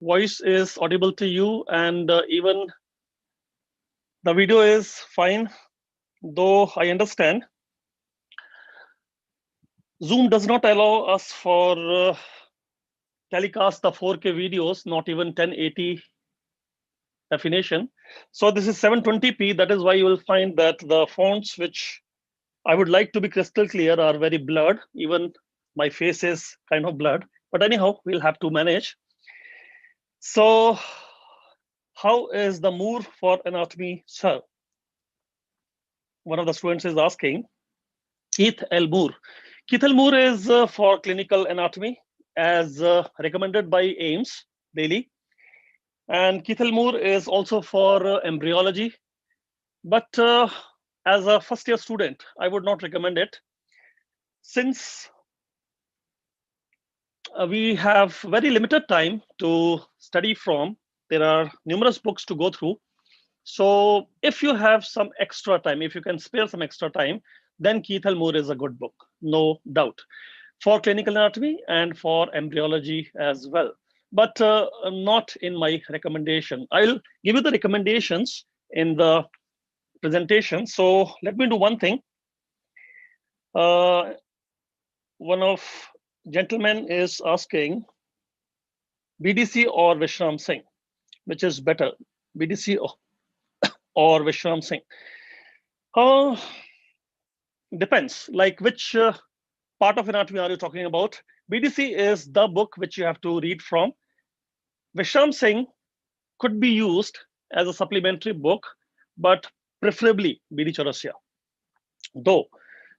voice is audible to you, and even the video is fine, though I understand Zoom does not allow us for telecast the 4K videos, not even 1080 definition. So this is 720p. That is why you will find that the fonts which I would like to be crystal clear are very blurred. Even my face is kind of blurred. But anyhow, we'll have to manage. So how is the Moore for anatomy, sir? One of the students is asking. Keith L. Moore. Keith L. Moore is for clinical anatomy as recommended by AIMS daily. And Keith L. Moore is also for embryology. But as a first year student, I would not recommend it since we have very limited time to study from. There are numerous books to go through. So if you have some extra time, if you can spare some extra time, then Keith L. Moore is a good book, no doubt, for clinical anatomy and for embryology as well. But not in my recommendation. I'll give you the recommendations in the presentation. So let me do one thing. One of gentlemen is asking BDC or Vishram Singh, which is better, BDC or Vishram Singh? Depends, like which part of anatomy are you talking about? BDC is the book which you have to read from. Vishram Singh could be used as a supplementary book, but preferably BD Chaurasia. Though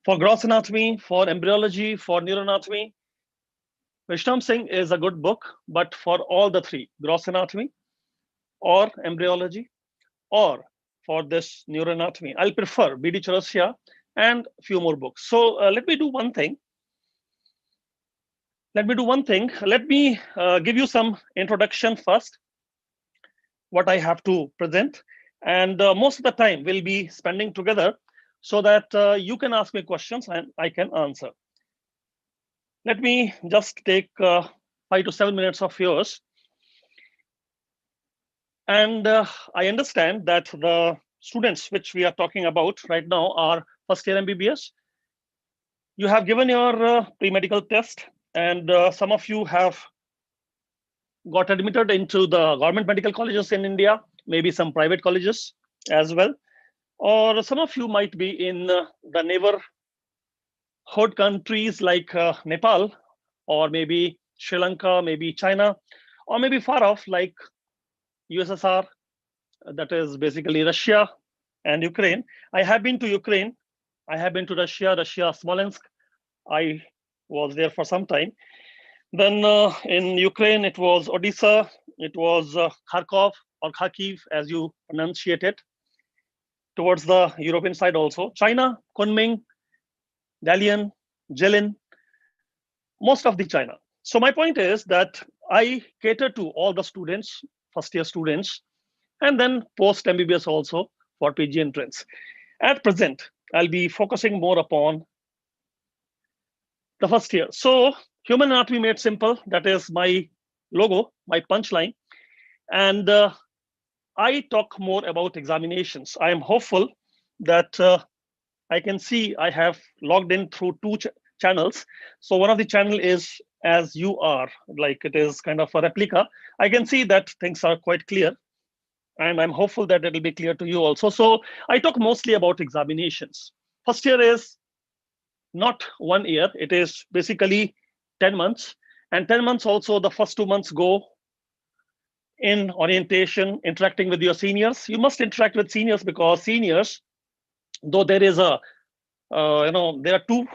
for gross anatomy, for embryology, for neuroanatomy, Vishram Singh is a good book, but for all the three, gross anatomy or embryology or for this neuroanatomy, I'll prefer BD Chaurasia and a few more books. So let me do one thing. Let me give you some introduction first, what I have to present. And most of the time we'll be spending together so that you can ask me questions and I can answer. Let me just take 5 to 7 minutes of yours. And I understand that the students which we are talking about right now are first year MBBS. You have given your pre-medical test, and some of you have got admitted into the government medical colleges in India, maybe some private colleges as well. Or some of you might be in the neighborhood countries like Nepal, or maybe Sri Lanka, maybe China, or maybe far off like USSR, that is basically Russia and Ukraine. I have been to Ukraine. I have been to Russia, Smolensk. I was there for some time. Then in Ukraine, it was Odisha, it was Kharkov or Kharkiv, as you pronunciate it, towards the European side also. China, Kunming, Dalian, Jilin, most of the China. So my point is that I cater to all the students, first year students, and then post MBBS also for PG entrance. At present, I'll be focusing more upon the first year. So human anatomy made simple, that is my logo, my punchline. And I talk more about examinations. I am hopeful that I can see I have logged in through two channels. So one of the channel is as you are, like it is kind of a replica. I can see that things are quite clear, and I'm hopeful that it will be clear to you also. So I talk mostly about examinations. First year is not 1 year, it is basically 10 months. And 10 months also, the first 2 months go in orientation, interacting with your seniors. You must interact with seniors because seniors, though there is a, there are two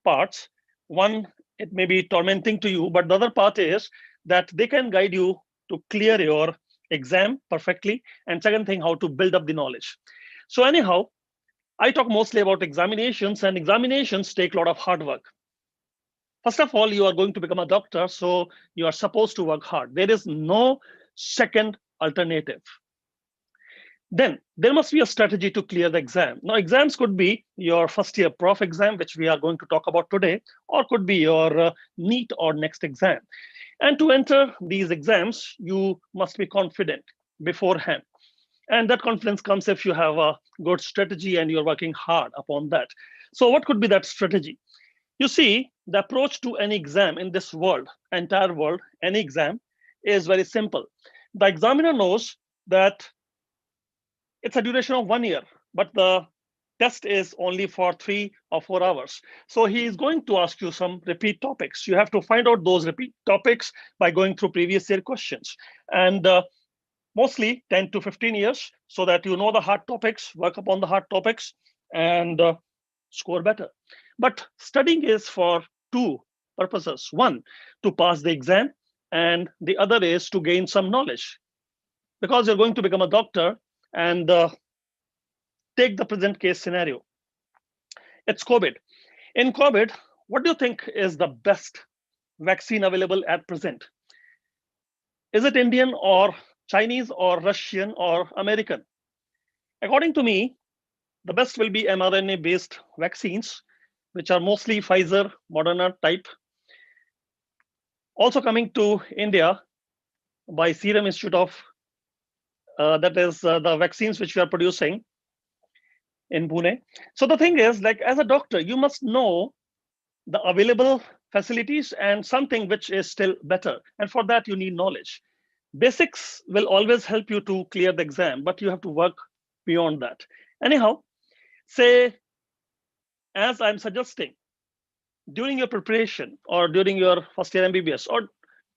parts. One, it may be tormenting to you, but the other part is that they can guide you to clear your exam perfectly. And second thing, how to build up the knowledge. So anyhow, I talk mostly about examinations, and examinations take a lot of hard work. First of all, you are going to become a doctor, so you are supposed to work hard. There is no second alternative. Then there must be a strategy to clear the exam. Now, exams could be your first year prof exam, which we are going to talk about today, or could be your NEET or next exam. And to enter these exams, you must be confident beforehand. And that confidence comes if you have a good strategy and you're working hard upon that. So, what could be that strategy? You see, the approach to any exam in this world, entire world, any exam is very simple. The examiner knows that it's a duration of 1 year, but the test is only for 3 or 4 hours. So he is going to ask you some repeat topics. You have to find out those repeat topics by going through previous year questions. And mostly 10 to 15 years, so that you know the hard topics, work upon the hard topics, and score better. But studying is for two purposes. One, to pass the exam, and the other is to gain some knowledge. Because you're going to become a doctor, and take the present case scenario. It's COVID. In COVID, what do you think is the best vaccine available at present? Is it Indian or Chinese or Russian or American? According to me, the best will be mRNA based vaccines, which are mostly Pfizer, Moderna type. Also coming to India by Serum Institute of, that is the vaccines which we are producing in Pune. So the thing is, like as a doctor, you must know the available facilities and something which is still better. And for that, you need knowledge. Basics will always help you to clear the exam, but you have to work beyond that. Anyhow, say, as I'm suggesting, during your preparation or during your first year MBBS or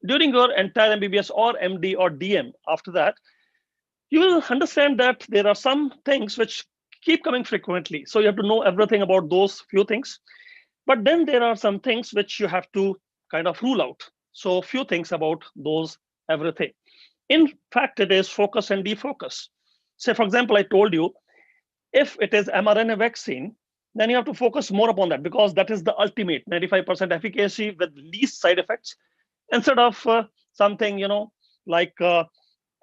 during your entire MBBS or MD or DM after that, you will understand that there are some things which keep coming frequently. So you have to know everything about those few things. But then there are some things which you have to kind of rule out. So few things about those everything. In fact, it is focus and defocus. Say, for example, I told you, if it is mRNA vaccine, then you have to focus more upon that because that is the ultimate 95% efficacy with least side effects instead of something, like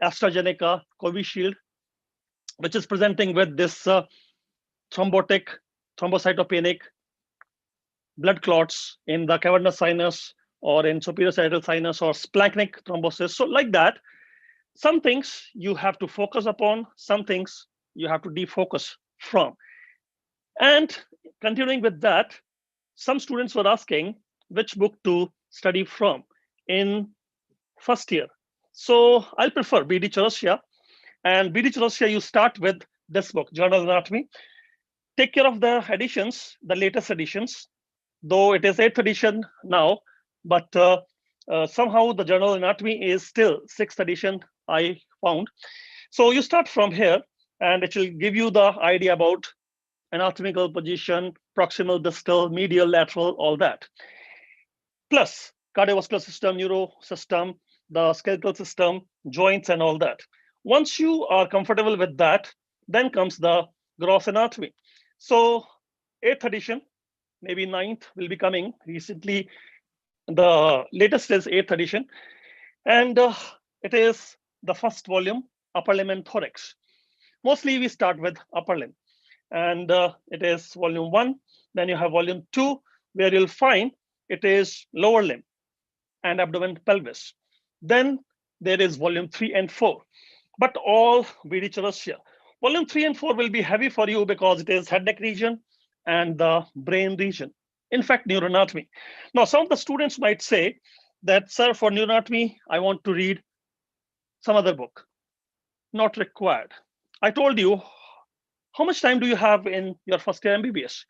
AstraZeneca, Covishield, which is presenting with this thrombotic, thrombocytopenic blood clots in the cavernous sinus or in superior sagittal sinus or splanchnic thrombosis. So like that, some things you have to focus upon, some things you have to defocus from. And continuing with that, some students were asking which book to study from in first year. So I'll prefer B.D. Chaurasia. And B.D. Chaurasia, you start with this book, Journal Anatomy. Take care of the editions, the latest editions, though it is 8th edition now, but somehow the Journal Anatomy is still 6th edition, I found. So you start from here, and it will give you the idea about anatomical position, proximal, distal, medial, lateral, all that. Plus cardiovascular system, neuro system, the skeletal system, joints, and all that. Once you are comfortable with that, then comes the gross anatomy. So 8th edition, maybe 9th will be coming. Recently, the latest is 8th edition. And it is the first volume, upper limb and thorax. Mostly we start with upper limb. And it is volume 1. Then you have volume 2, where you'll find it is lower limb and abdomen pelvis. Then there is volume 3 and 4. But all B.D. Chaurasia. Volume 3 and 4 will be heavy for you because it is head neck region and the brain region. In fact, neuroanatomy. Now, some of the students might say that, sir, for neuroanatomy, I want to read some other book. Not required. I told you, how much time do you have in your first year MBBS?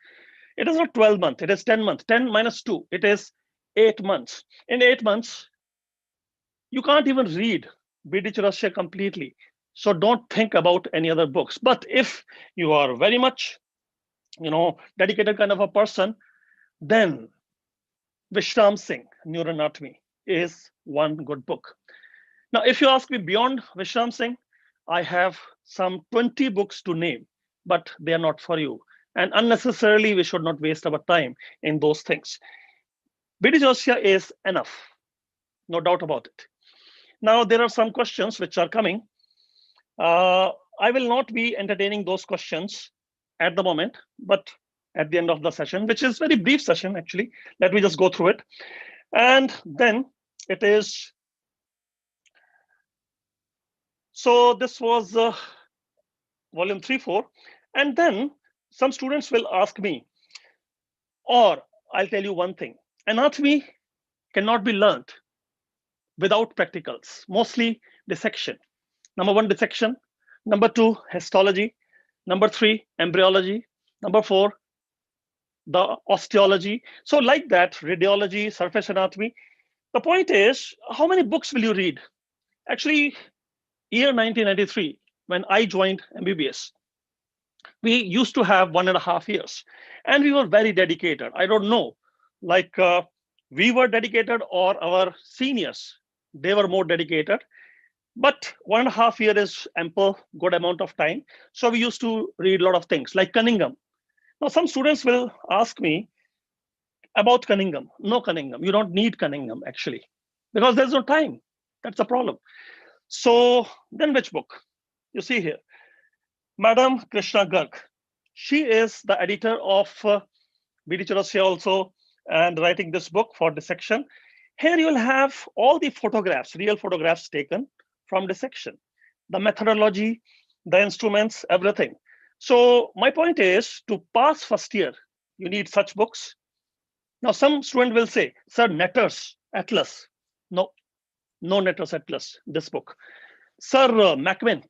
It is not 12 months, it is 10 months. 10 minus 2, it is 8 months. In 8 months, you can't even read B.D. Chaurasia completely. So don't think about any other books. But if you are very much, dedicated kind of a person, then Vishram Singh, Neuroanatomy, is one good book. Now, if you ask me beyond Vishram Singh, I have some 20 books to name, but they are not for you. And unnecessarily, we should not waste our time in those things. B.D. Chaurasia is enough, no doubt about it. Now, there are some questions which are coming. I will not be entertaining those questions at the moment, but at the end of the session, which is very brief session actually. Let me just go through it. And then it is, so this was volume 3-4. And then some students will ask me, or I'll tell you one thing, anatomy cannot be learned without practicals, mostly dissection. Number one, dissection. Number two, histology. Number three, embryology. Number four, the osteology. So like that, radiology, surface anatomy. The point is, how many books will you read? Actually, year 1993, when I joined MBBS, we used to have 1.5 years, and we were very dedicated. I don't know, like we were dedicated or our seniors, they were more dedicated. But 1.5 year is ample, good amount of time. So we used to read a lot of things like Cunningham. Now, some students will ask me about Cunningham. No Cunningham. You don't need Cunningham actually, because there's no time. That's the problem. So then which book? You see here, Madam Krishna Garg. She is the editor of BD Chaurasia also, and writing this book for dissection. Here you will have all the photographs, real photographs taken from dissection, the methodology, the instruments, everything. So my point is, to pass first year, you need such books. Now some student will say, sir, Netter's Atlas. No, no Netter's Atlas, this book. Sir Macmillan,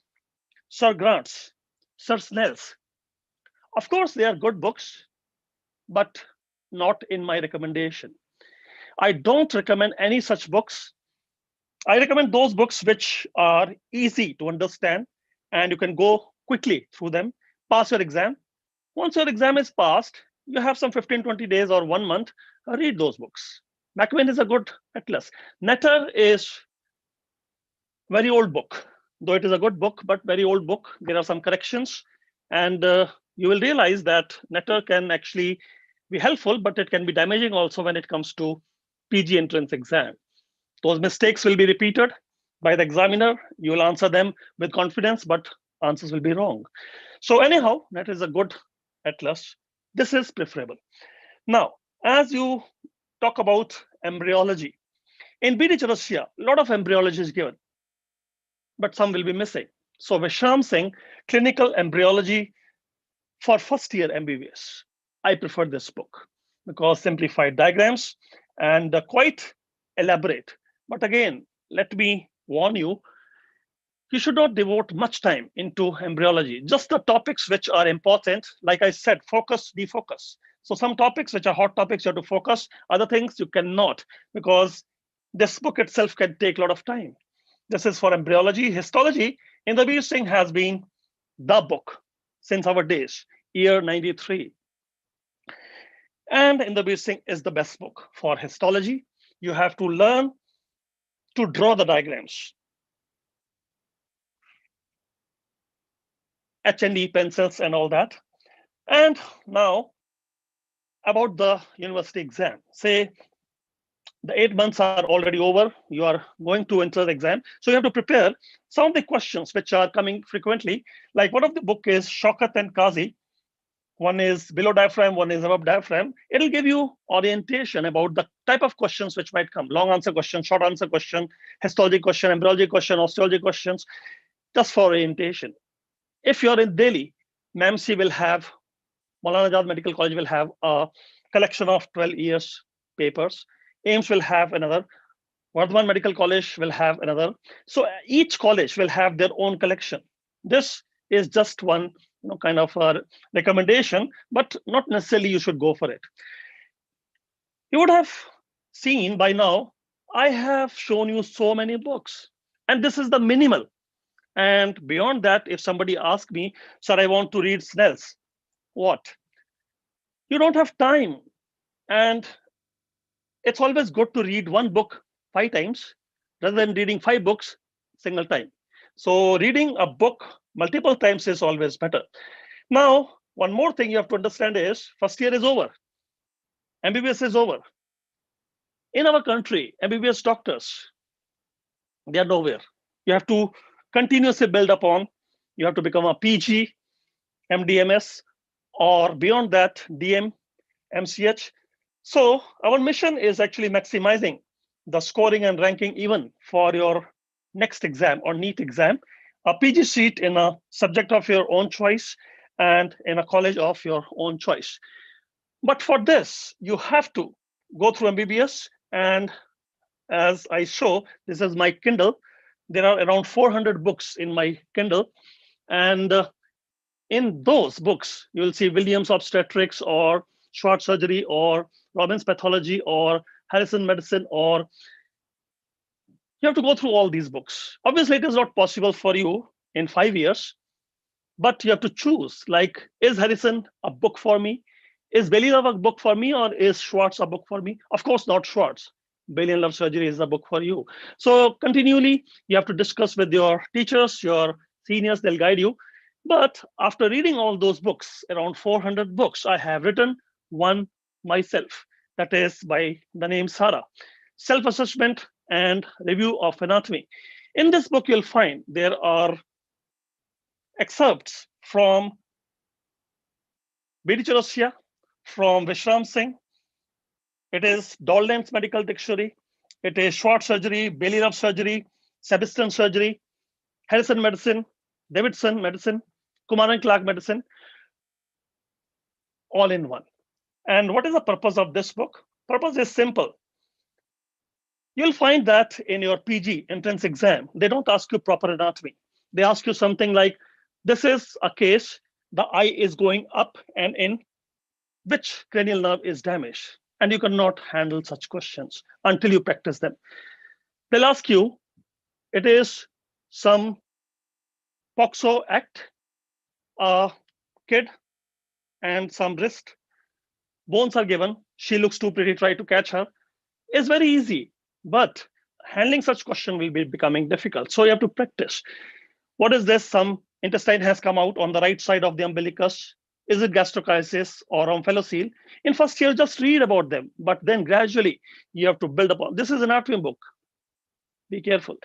Sir Grant's, Sir Snell's. Of course, they are good books, but not in my recommendation. I don't recommend any such books. I recommend those books which are easy to understand and you can go quickly through them, pass your exam. Once your exam is passed, you have some 15, 20 days or 1 month, read those books. Macmillan is a good atlas. Netter is very old book, though it is a good book, but very old book. There are some corrections, and you will realize that Netter can actually be helpful, but it can be damaging also when it comes to PG entrance exam. Those mistakes will be repeated by the examiner. You will answer them with confidence, but answers will be wrong. So anyhow, that is a good atlas. This is preferable. Now, as you talk about embryology, in BD Chaurasia, a lot of embryology is given, but some will be missing. So Vishram Singh, Clinical Embryology for first year MBBS. I prefer this book because simplified diagrams and quite elaborate. But again, let me warn you, you should not devote much time into embryology. Just the topics which are important, like I said, focus, defocus. So some topics which are hot topics, you have to focus. Other things you cannot, because this book itself can take a lot of time. This is for embryology. Histology in the BS Singh has been the book since our days, year 93. And in the BS Singh is the best book for histology. You have to learn to draw the diagrams. H&E pencils and all that. And now about the university exam. Say the 8 months are already over. You are going to enter the exam. So you have to prepare some of the questions which are coming frequently. Like one of the book is Shaukat and Qazi. One is below diaphragm, one is above diaphragm. It'll give you orientation about the type of questions which might come. Long answer question, short answer question, histology question, embryology question, osteology questions, just for orientation. If you're in Delhi, MAMC will have, Maulana Azad Medical College will have a collection of 12 years papers. AIMS will have another. Vardhaman Medical College will have another. So each college will have their own collection. This is just one kind of a recommendation, but not necessarily you should go for it. You would have seen by now, I have shown you so many books, and this is the minimal. And beyond that, if somebody asks me, sir, I want to read Snell's, what? You don't have time. And it's always good to read one book 5 times rather than reading 5 books single time. So reading a book multiple times is always better. Now, one more thing you have to understand is first year is over. MBBS is over. In our country, MBBS doctors, they are nowhere. You have to continuously build upon You have to become a PG, MDMS, or beyond that, DM, MCH. So our mission is actually maximizing the scoring and ranking even for your next exam or NEET exam, a PG seat in a subject of your own choice and in a college of your own choice. But for this, you have to go through MBBS. And as I show, this is my Kindle. There are around 400 books in my Kindle. And in those books, you will see Williams Obstetrics or Schwartz Surgery or Robbins Pathology or Harrison Medicine, or you have to go through all these books. Obviously, it is not possible for you in 5 years, but you have to choose, like, is Harrison a book for me? Is Belly Love a book for me, or is Schwartz a book for me? Of course, not Schwartz. Belly and Love Surgery is a book for you. So continually, you have to discuss with your teachers, your seniors, they'll guide you. But after reading all those books, around 400 books, I have written one myself. That is by the name Sarah, Self-Assessment and Review of Anatomy. In this book, you'll find there are excerpts from B.D. Chaurasia, from Vishram Singh. It is Dalton's Medical Dictionary. It is Schwartz Surgery, Bailey Love Surgery, Sebastian Surgery, Harrison Medicine, Davidson Medicine, Kumar and Clark Medicine, all in one. And what is the purpose of this book? Purpose is simple. You'll find that in your PG entrance exam, they don't ask you proper anatomy. They ask you something like, this is a case, the eye is going up and in, which cranial nerve is damaged? And you cannot handle such questions until you practice them. They'll ask you, it is some POXO act, a kid and some wrist, bones are given, she looks too pretty, try to catch her. It's very easy, but handling such question will be becoming difficult. So you have to practice. What is this? Some intestine has come out on the right side of the umbilicus. Is it gastrochysis or omphalocele? In first year, just read about them, but then gradually you have to build upon. This is an anatomy book. Be careful.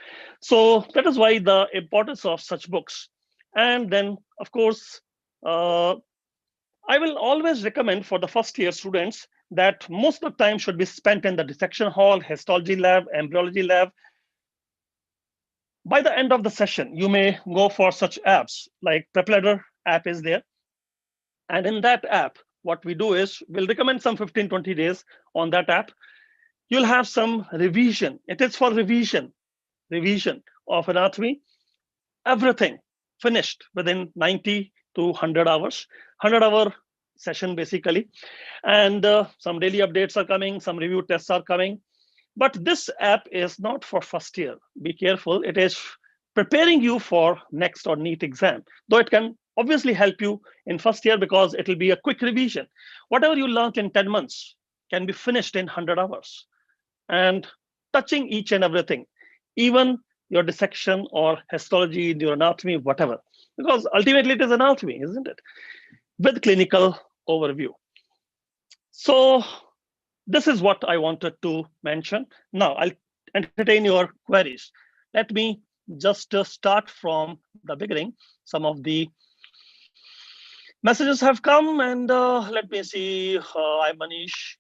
So that is why the importance of such books. And then, of course, I will always recommend for the first year students that most of the time should be spent in the dissection hall, histology lab, embryology lab. By the end of the session, you may go for such apps like PrepLadder app is there. And in that app, what we do is we'll recommend some 15, 20 days on that app. You'll have some revision. It is for revision of anatomy. Everything finished within 90 to 100 hours, 100-hour session basically. And some daily updates are coming, some review tests are coming. But this app is not for first year. Be careful. It is preparing you for next or NEET exam, though it can obviously help you in first year because it will be a quick revision. Whatever you learned in 10 months can be finished in 100 hours and touching each and everything, even your dissection or histology, neuroanatomy, whatever, because ultimately it is anatomy, isn't it? With clinical overview. So this is what I wanted to mention. Now I'll entertain your queries. Let me just start from the beginning. Some of the messages have come, and let me see. I'm Manish,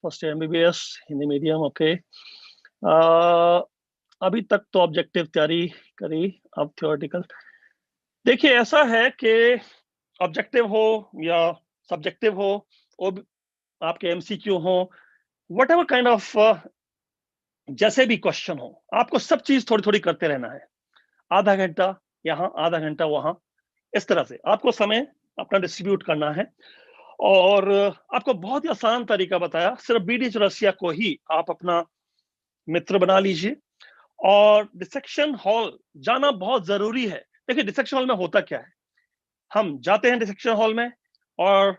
first year MBBS, Hindi medium, okay. अभी तक तो objective तैयारी करी, अब theoretical. देखिए ऐसा है कि ऑब्जेक्टिव हो या सब्जेक्टिव हो, आपके एमसीक्यू हो, व्हाटएवर काइंड ऑफ जैसे भी क्वेश्चन हो, आपको सब चीज थोड़ी थोड़ी करते रहना है. आधा घंटा यहाँ, आधा घंटा वहां, इस तरह से आपको समय अपना डिस्ट्रीब्यूट करना है. और आपको बहुत ही आसान तरीका बताया, सिर्फ बीडी चौरसिया को ही आप अपना मित्र बना लीजिए. और डिसेक्शन हॉल जाना बहुत जरूरी है. देखिए डिसेक्शन हॉल में होता क्या है, हम जाते हैं डिसेक्शन हॉल में और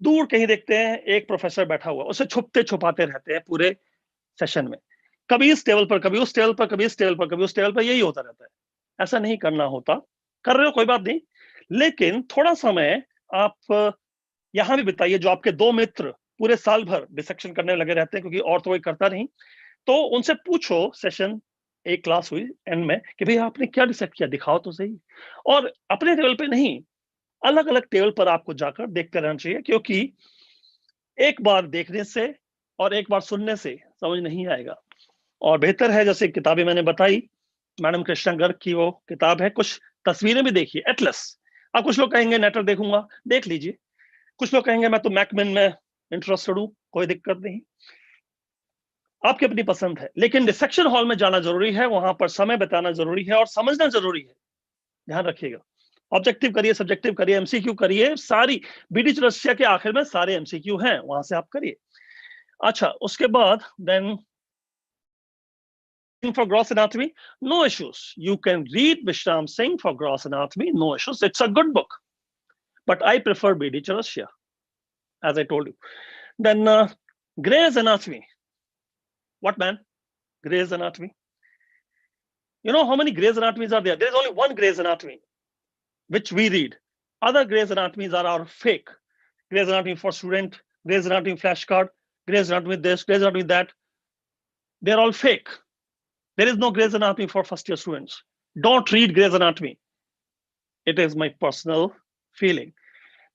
दूर कहीं देखते हैं एक प्रोफेसर बैठा हुआ, उसे छुपते छुपाते रहते हैं पूरे सेशन में. कभी इस टेबल पर, कभी उस टेबल पर, कभी इस टेबल पर, कभी उस टेबल पर, यही होता रहता है. ऐसा नहीं करना होता. कर रहे हो कोई बात नहीं, लेकिन थोड़ा समय आप यहां भी बिताइए. जो आपके दो मित्र पूरे साल भर डिसेक्शन करने लगे रहते हैं क्योंकि और तो कोई करता नहीं, तो उनसे पूछो सेशन एक क्लास हुई एंड में कि भाई आपने क्या डिसाइड किया, दिखाओ तो सही। और अपने टेबल पे नहीं, अलग अलग टेबल पर आपको जाकर देखते रहना चाहिए, क्योंकि एक बार देखने से और एक बार सुनने से समझ नहीं आएगा। और बेहतर है, जैसे किताबें मैंने बताई, मैडम कृष्णा गर्ग की वो किताब है, कुछ तस्वीरें भी देखिए एटलस। अब कुछ लोग कहेंगे नेटर देखूंगा, देख लीजिए। कुछ लोग कहेंगे मैं तो मैकमिन में इंटरेस्टेड हूँ, कोई दिक्कत नहीं, आपकी अपनी पसंद है। लेकिन डिसेक्शन हॉल में जाना जरूरी है, वहां पर समय बिताना जरूरी है और समझना जरूरी है, ध्यान रखिएगा। ऑब्जेक्टिव करिए, सब्जेक्टिव करिए, एमसीक्यू करिए, सारी बीडी चौरसिया के आखिर में सारे एमसीक्यू हैं, वहां से आप करिए। अच्छा, उसके बाद then for gross anatomy, no issues. You can read Vishram Singh for gross anatomy, no issues. It's a good book, but I prefer BD Chaurasia, as I told you. Then Gray's Anatomy. What, man? Gray's Anatomy. You know how many Gray's Anatomies are there? There is only one Gray's Anatomy, which we read. Other Gray's Anatomies are our fake. Gray's Anatomy for student, Gray's Anatomy flashcard, Gray's Anatomy this, Gray's Anatomy that. They're all fake. There is no Gray's Anatomy for first year students. Don't read Gray's Anatomy. It is my personal feeling.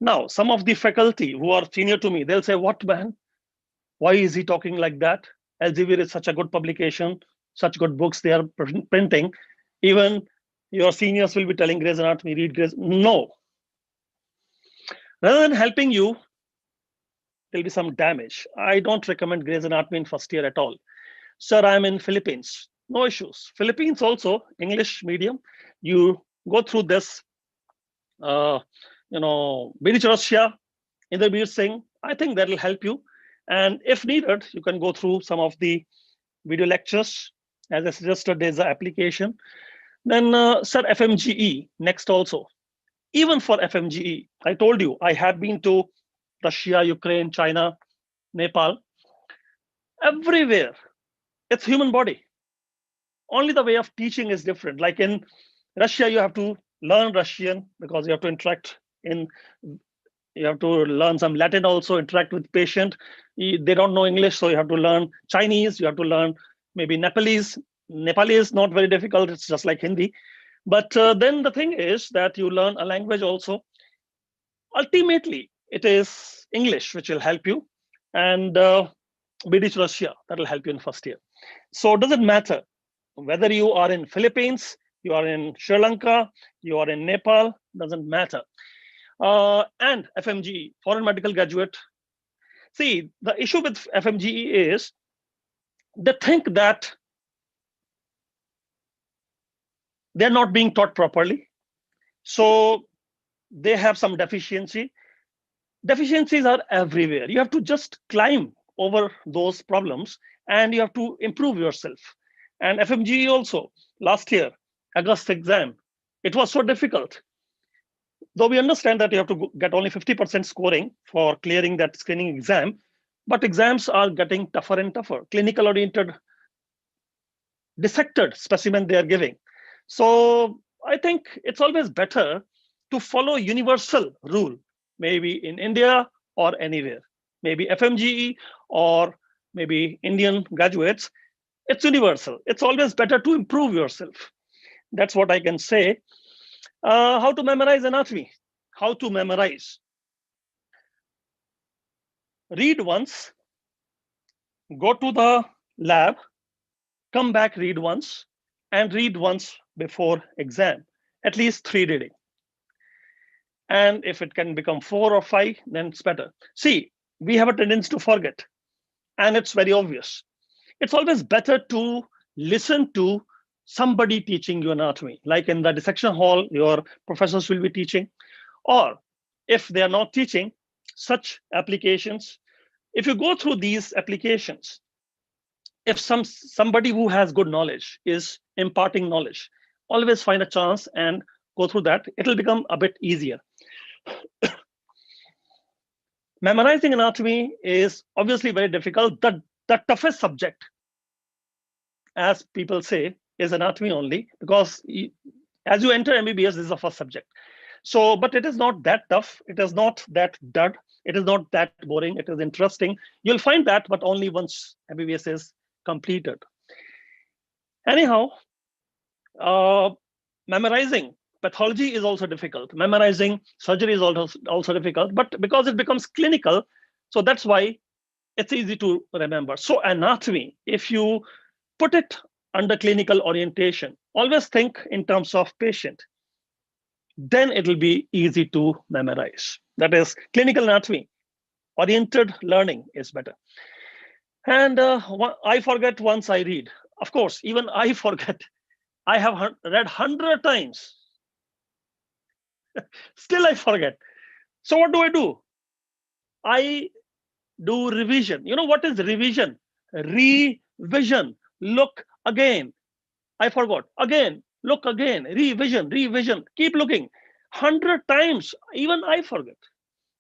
Now, some of the faculty who are senior to me, they'll say, what, man? Why is he talking like that? Elsevier is such a good publication, such good books they are printing. Even your seniors will be telling Gray's Anatomy, read Gray's. No. Rather than helping you, there'll be some damage. I don't recommend Gray's Anatomy in first year at all. Sir, I'm in Philippines. No issues. Philippines also, English medium. You go through this, BD Russia, Inderbir Singh. I think that will help you. And if needed, you can go through some of the video lectures. As I suggested, there's an application. Then, sir, FMGE, next also. Even for FMGE, I told you, I have been to Russia, Ukraine, China, Nepal. Everywhere, it's human body. Only the way of teaching is different. Like in Russia, you have to learn Russian because you have to interact you have to learn some Latin also, interact with patient. They don't know English, so you have to learn Chinese, you have to learn maybe Nepalese. Nepali is not very difficult, it's just like Hindi. But then the thing is that you learn a language also. Ultimately, it is English which will help you, and BD Russia, that will help you in first year. So it doesn't matter whether you are in Philippines, you are in Sri Lanka, you are in Nepal, doesn't matter. And FMGE, foreign medical graduate. See, the issue with FMGE is they think that they're not being taught properly. So they have some deficiency. Deficiencies are everywhere. You have to just climb over those problems and you have to improve yourself. And FMGE also, last year, August exam, it was so difficult. Though we understand that you have to get only 50% scoring for clearing that screening exam, but exams are getting tougher and tougher. Clinical oriented, dissected specimen they are giving. So I think it's always better to follow universal rule, maybe in India or anywhere, maybe FMGE or maybe Indian graduates. It's universal. It's always better to improve yourself. That's what I can say. How to memorize anatomy? How to memorize? Read once, go to the lab, come back, read once, and read once before exam, at least 3 reading. And if it can become 4 or 5, then it's better. See, we have a tendency to forget, and it's very obvious. It's always better to listen to somebody teaching you anatomy, like in the dissection hall, your professors will be teaching, or if they are not teaching such applications, if you go through these applications, if somebody who has good knowledge is imparting knowledge, always find a chance and go through that. It'll become a bit easier. Memorizing anatomy is obviously very difficult. The toughest subject, as people say, is anatomy only, because as you enter MBBS, this is the first subject. So, but it is not that tough. It is not that dud. It is not that boring. It is interesting. You'll find that, but only once MBBS is completed. Anyhow, memorizing pathology is also difficult. Memorizing surgery is also difficult, but because it becomes clinical, so that's why it's easy to remember. So anatomy, if you put it under clinical orientation, always think in terms of patient, then it will be easy to memorize. That is, clinical anatomy oriented learning is better. And I forget once I read. Of course, even I forget. I have read 100 times. Still, I forget. So what do? I do revision. You know what is revision? Revision. Look again. I forgot. Again. Look again. Revision. Keep looking. 100 times. Even I forget.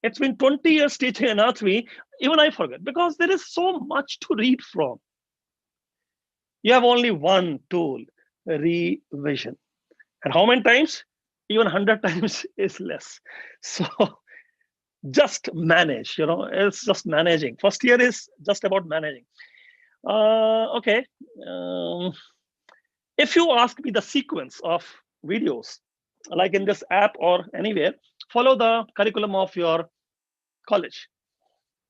It's been 20 years teaching anatomy. Even I forget because there is so much to read from. You have only one tool, revision. And how many times? Even 100 times is less. So just manage, it's just managing. First year is just about managing. Okay. If you ask me the sequence of videos, like in this app or anywhere, follow the curriculum of your college.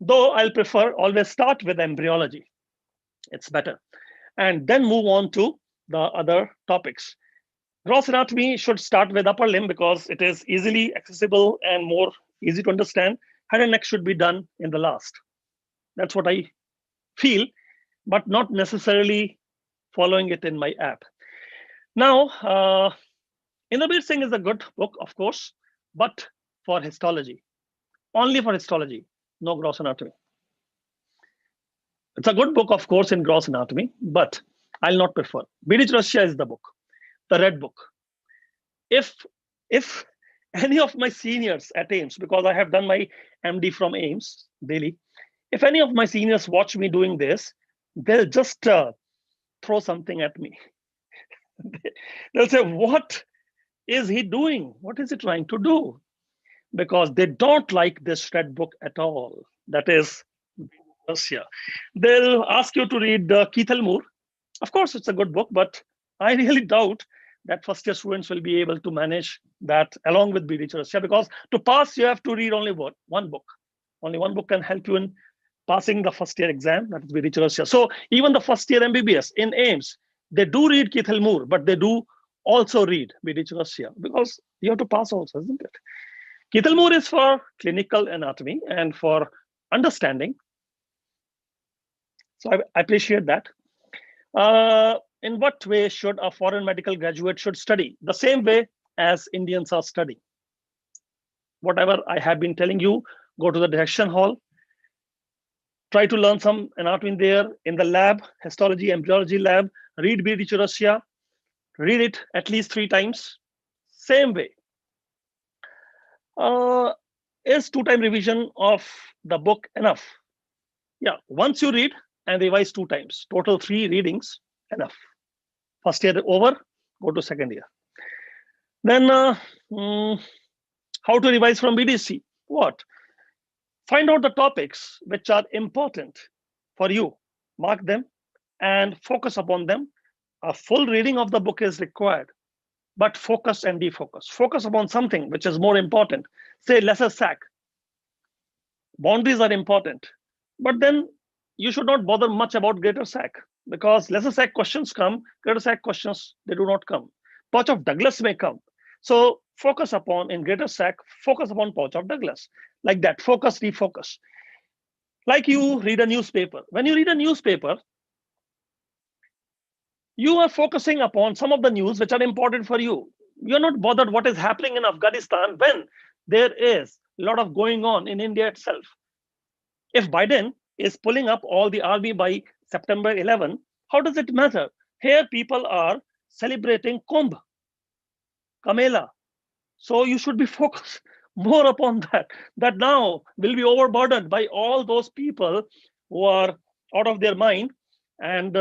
Though I'll prefer always start with embryology. It's better. And then move on to the other topics. Gross anatomy should start with upper limb because it is easily accessible and more easy to understand. Head and neck should be done in the last. That's what I feel, but not necessarily following it in my app. Now, Inderbir Singh is a good book, of course, but for histology, only for histology, no gross anatomy. It's a good book, of course, in gross anatomy, but I'll not prefer. B.D. Chaurasia is the book, the red book. If any of my seniors at AIMS, because I have done my MD from AIMS daily, if any of my seniors watch me doing this, they'll just throw something at me. They'll say, what is he doing? What is he trying to do? Because they don't like this red book at all. That is Russia. They'll ask you to read Keith Elmore. Of course, it's a good book, but I really doubt that first year students will be able to manage that along with B.D. Chaurasia, because to pass, you have to read only one book. Only one book can help you in passing the first year exam, that is B.D. Chaurasia. So even the first year MBBS in AIMS, they do read Keith Elmore, but they do also read B.D. Chaurasia because you have to pass also, isn't it? Keith Elmore is for clinical anatomy and for understanding. So I appreciate that. In what way should a foreign medical graduate should study? The same way as Indians are studying. Whatever I have been telling you, go to the dissection hall, try to learn some anatomy there in the lab, histology, embryology lab, read B.D. Chaurasia, read it at least 3 times. Same way. Is 2-time revision of the book enough? Yeah, once you read and revise 2 times, total 3 readings, enough. First year over, go to second year. Then how to revise from BDC? What? Find out the topics which are important for you, mark them and focus upon them. A full reading of the book is required, but focus and defocus. Focus upon something which is more important. Say lesser sac. Boundaries are important, but then you should not bother much about greater sac because lesser sac questions come, greater sac questions, they do not come. Pouch of Douglas may come. So focus upon in greater sac, focus upon pouch of Douglas. Like that, focus, defocus. Like you read a newspaper. When you read a newspaper, you are focusing upon some of the news which are important for you. You're not bothered what is happening in Afghanistan when there is a lot of going on in India itself. If Biden is pulling up all the army by September 11, how does it matter? Here people are celebrating Kumbh, Kamela. So you should be focused more upon that now will be overburdened by all those people who are out of their mind and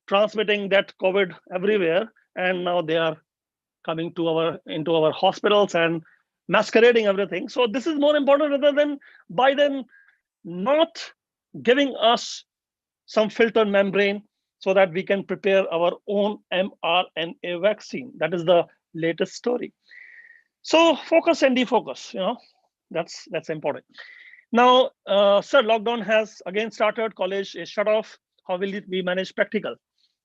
transmitting that COVID everywhere, and now they are coming into our hospitals and masquerading everything. So this is more important rather than Biden not giving us some filtered membrane so that we can prepare our own mRNA vaccine. That is the latest story. So focus and defocus, that's important. Now, sir, lockdown has again started. College is shut off. How will it be managed practical?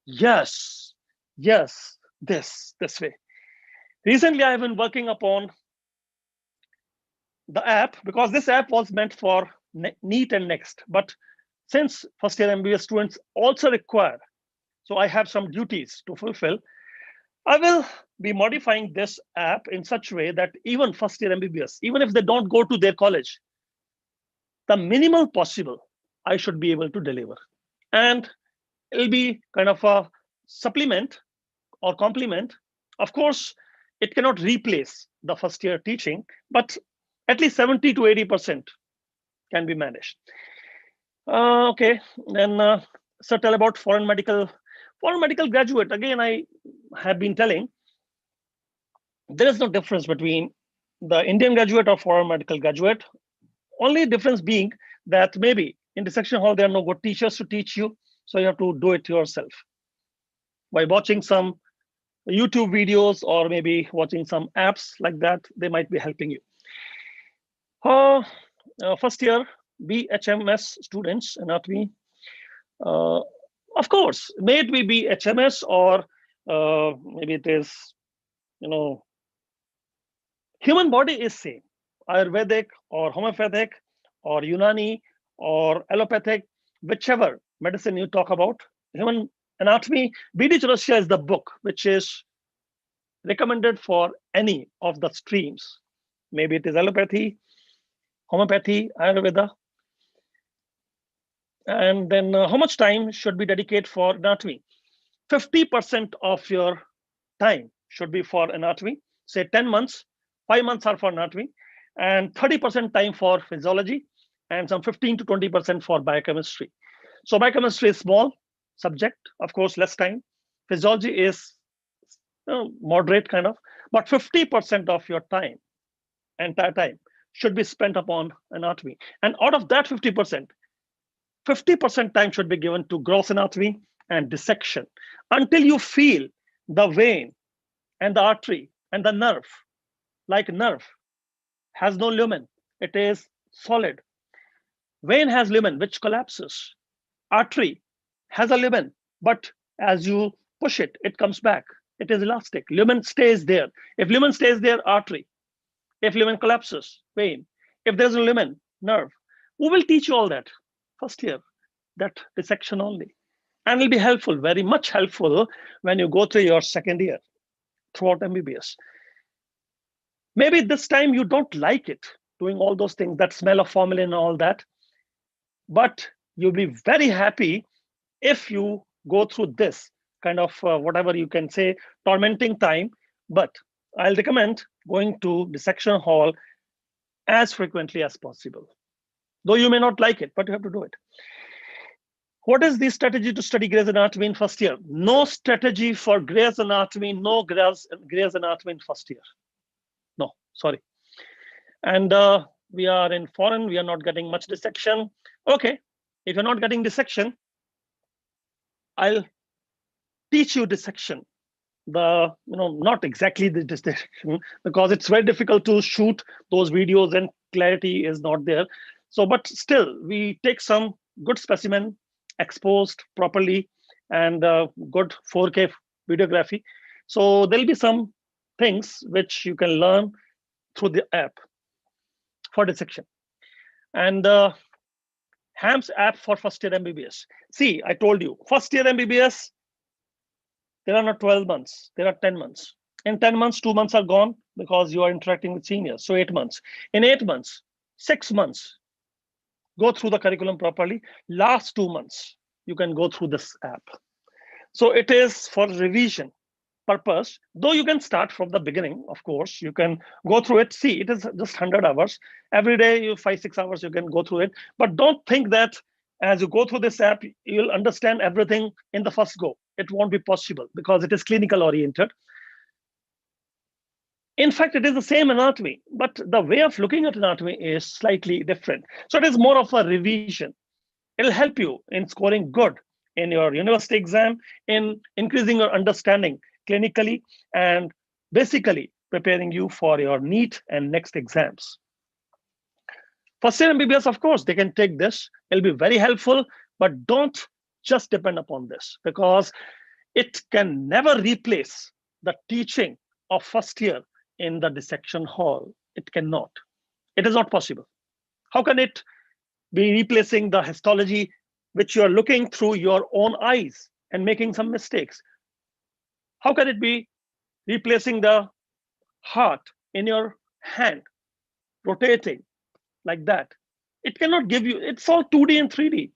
Yes, yes, this way. Recently, I have been working upon the app because this app was meant for NEET and next. But since first year MBBS students also require, so I have some duties to fulfill, I will be modifying this app in such a way that even first year MBBS, even if they don't go to their college, the minimal possible I should be able to deliver. And it'll be kind of a supplement or complement. Of course, it cannot replace the first year teaching, but at least 70 to 80% can be managed. Okay, then so tell about foreign medical graduate. Again, I have been telling there is no difference between the Indian graduate or foreign medical graduate. Only difference being that maybe in dissection hall there are no good teachers to teach you, so you have to do it yourself by watching some YouTube videos or maybe watching some apps like that. They might be helping you. First year BHMS students, anatomy. Of course, may it be BHMS or maybe it is, human body is same. Ayurvedic or homeopathic or Unani or allopathic, whichever medicine you talk about, human anatomy, BD Chorosya is the book which is recommended for any of the streams. Maybe it is allopathy, homeopathy, Ayurveda. And then how much time should be dedicated for anatomy? 50% of your time should be for anatomy. Say 10 months, 5 months are for anatomy, and 30% time for physiology, and some 15 to 20% for biochemistry. So biochemistry is small subject, of course, less time. Physiology is moderate kind of, but 50% of your time, entire time, should be spent upon anatomy. And out of that 50% time should be given to gross anatomy and dissection until you feel the vein and the artery and the nerve, like nerve, has no lumen. It is solid. Vein has lumen, which collapses. Artery has a lumen, but as you push it, it comes back. It is elastic. Lumen stays there. If lumen stays there, artery. If lumen collapses, vein. If there's a lumen, nerve. Who will teach you all that? First year, that dissection only. And it'll be helpful, very much helpful when you go through your second year throughout MBBS. Maybe this time you don't like it, doing all those things, that smell of formalin and all that. But you'll be very happy if you go through this kind of whatever you can say, tormenting time. But I'll recommend going to dissection hall as frequently as possible. Though you may not like it, but you have to do it. What is the strategy to study Gray's Anatomy in first year? No strategy for Gray's Anatomy, no Gray's Anatomy in first year. No, sorry. And we are in foreign, we are not getting much dissection. Okay, if you're not getting dissection, I'll teach you dissection. Not exactly the dissection, because it's very difficult to shoot those videos and clarity is not there. So, but still, we take some good specimen, exposed properly, and good 4K videography. So there'll be some things which you can learn through the app for dissection. And HAMS app for first year MBBS. See, I told you, first year MBBS, there are not 12 months, there are 10 months. In 10 months, 2 months are gone because you are interacting with seniors. So 8 months. In 8 months, 6 months, go through the curriculum properly. Last 2 months, you can go through this app. So it is for revision purpose, though you can start from the beginning, of course, you can go through it. See, it is just 100 hours. Every day, you 5-6 hours, you can go through it. But don't think that as you go through this app, you'll understand everything in the first go. It won't be possible because it is clinical oriented. In fact, it is the same anatomy, but the way of looking at anatomy is slightly different. So it is more of a revision. It'll help you in scoring good in your university exam, in increasing your understanding clinically, and basically preparing you for your NEET and next exams. First year MBBS, of course, they can take this. It'll be very helpful, but don't just depend upon this, because it can never replace the teaching of first year in the dissection hall. It cannot. It is not possible. How can it be replacing the histology, which you are looking through your own eyes and making some mistakes? How can it be replacing the heart in your hand, rotating like that? It cannot give you, it's all 2D and 3D.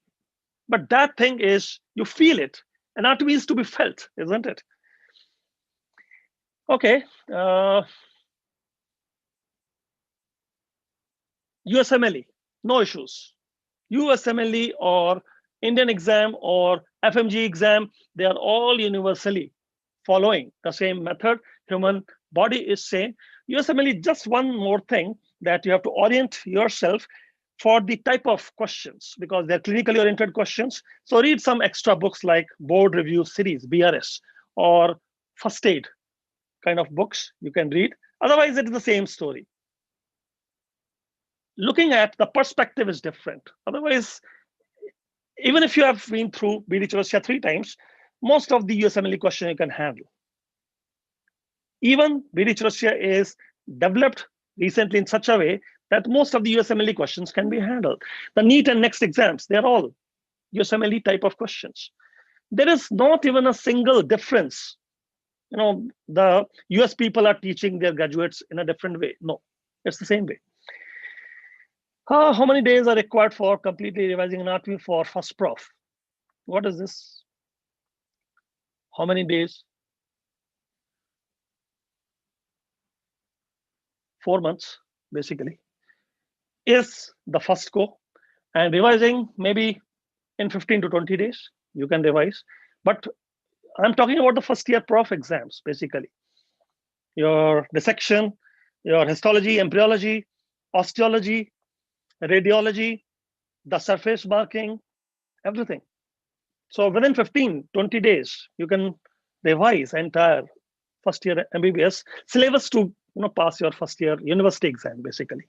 But that thing is, you feel it. Anatomy is to be felt, isn't it? Okay. USMLE, no issues. USMLE or Indian exam or FMGE exam, they are all universally following the same method. Human body is same. USMLE, just one more thing that you have to orient yourself for the type of questions, because they're clinically oriented questions. So read some extra books like Board Review Series, BRS, or First Aid kind of books you can read. Otherwise, it is the same story. Looking at the perspective is different. Otherwise, even if you have been through BD Chorsia 3 times, most of the USMLE question you can handle. Even BD Chorsia is developed recently in such a way that most of the USMLE questions can be handled. The NEET and next exams, they're all USMLE type of questions. There is not even a single difference. The US people are teaching their graduates in a different way. No, it's the same way. How many days are required for completely revising anatomy for first prof? What is this? How many days? 4 months, basically, is the first go. And revising, maybe in 15 to 20 days, you can revise. But I'm talking about the first year prof exams, basically. Your dissection, your histology, embryology, osteology, radiology, the surface marking, everything. So within 15, 20 days, you can revise entire first year MBBS syllabus to pass your first year university exam, basically.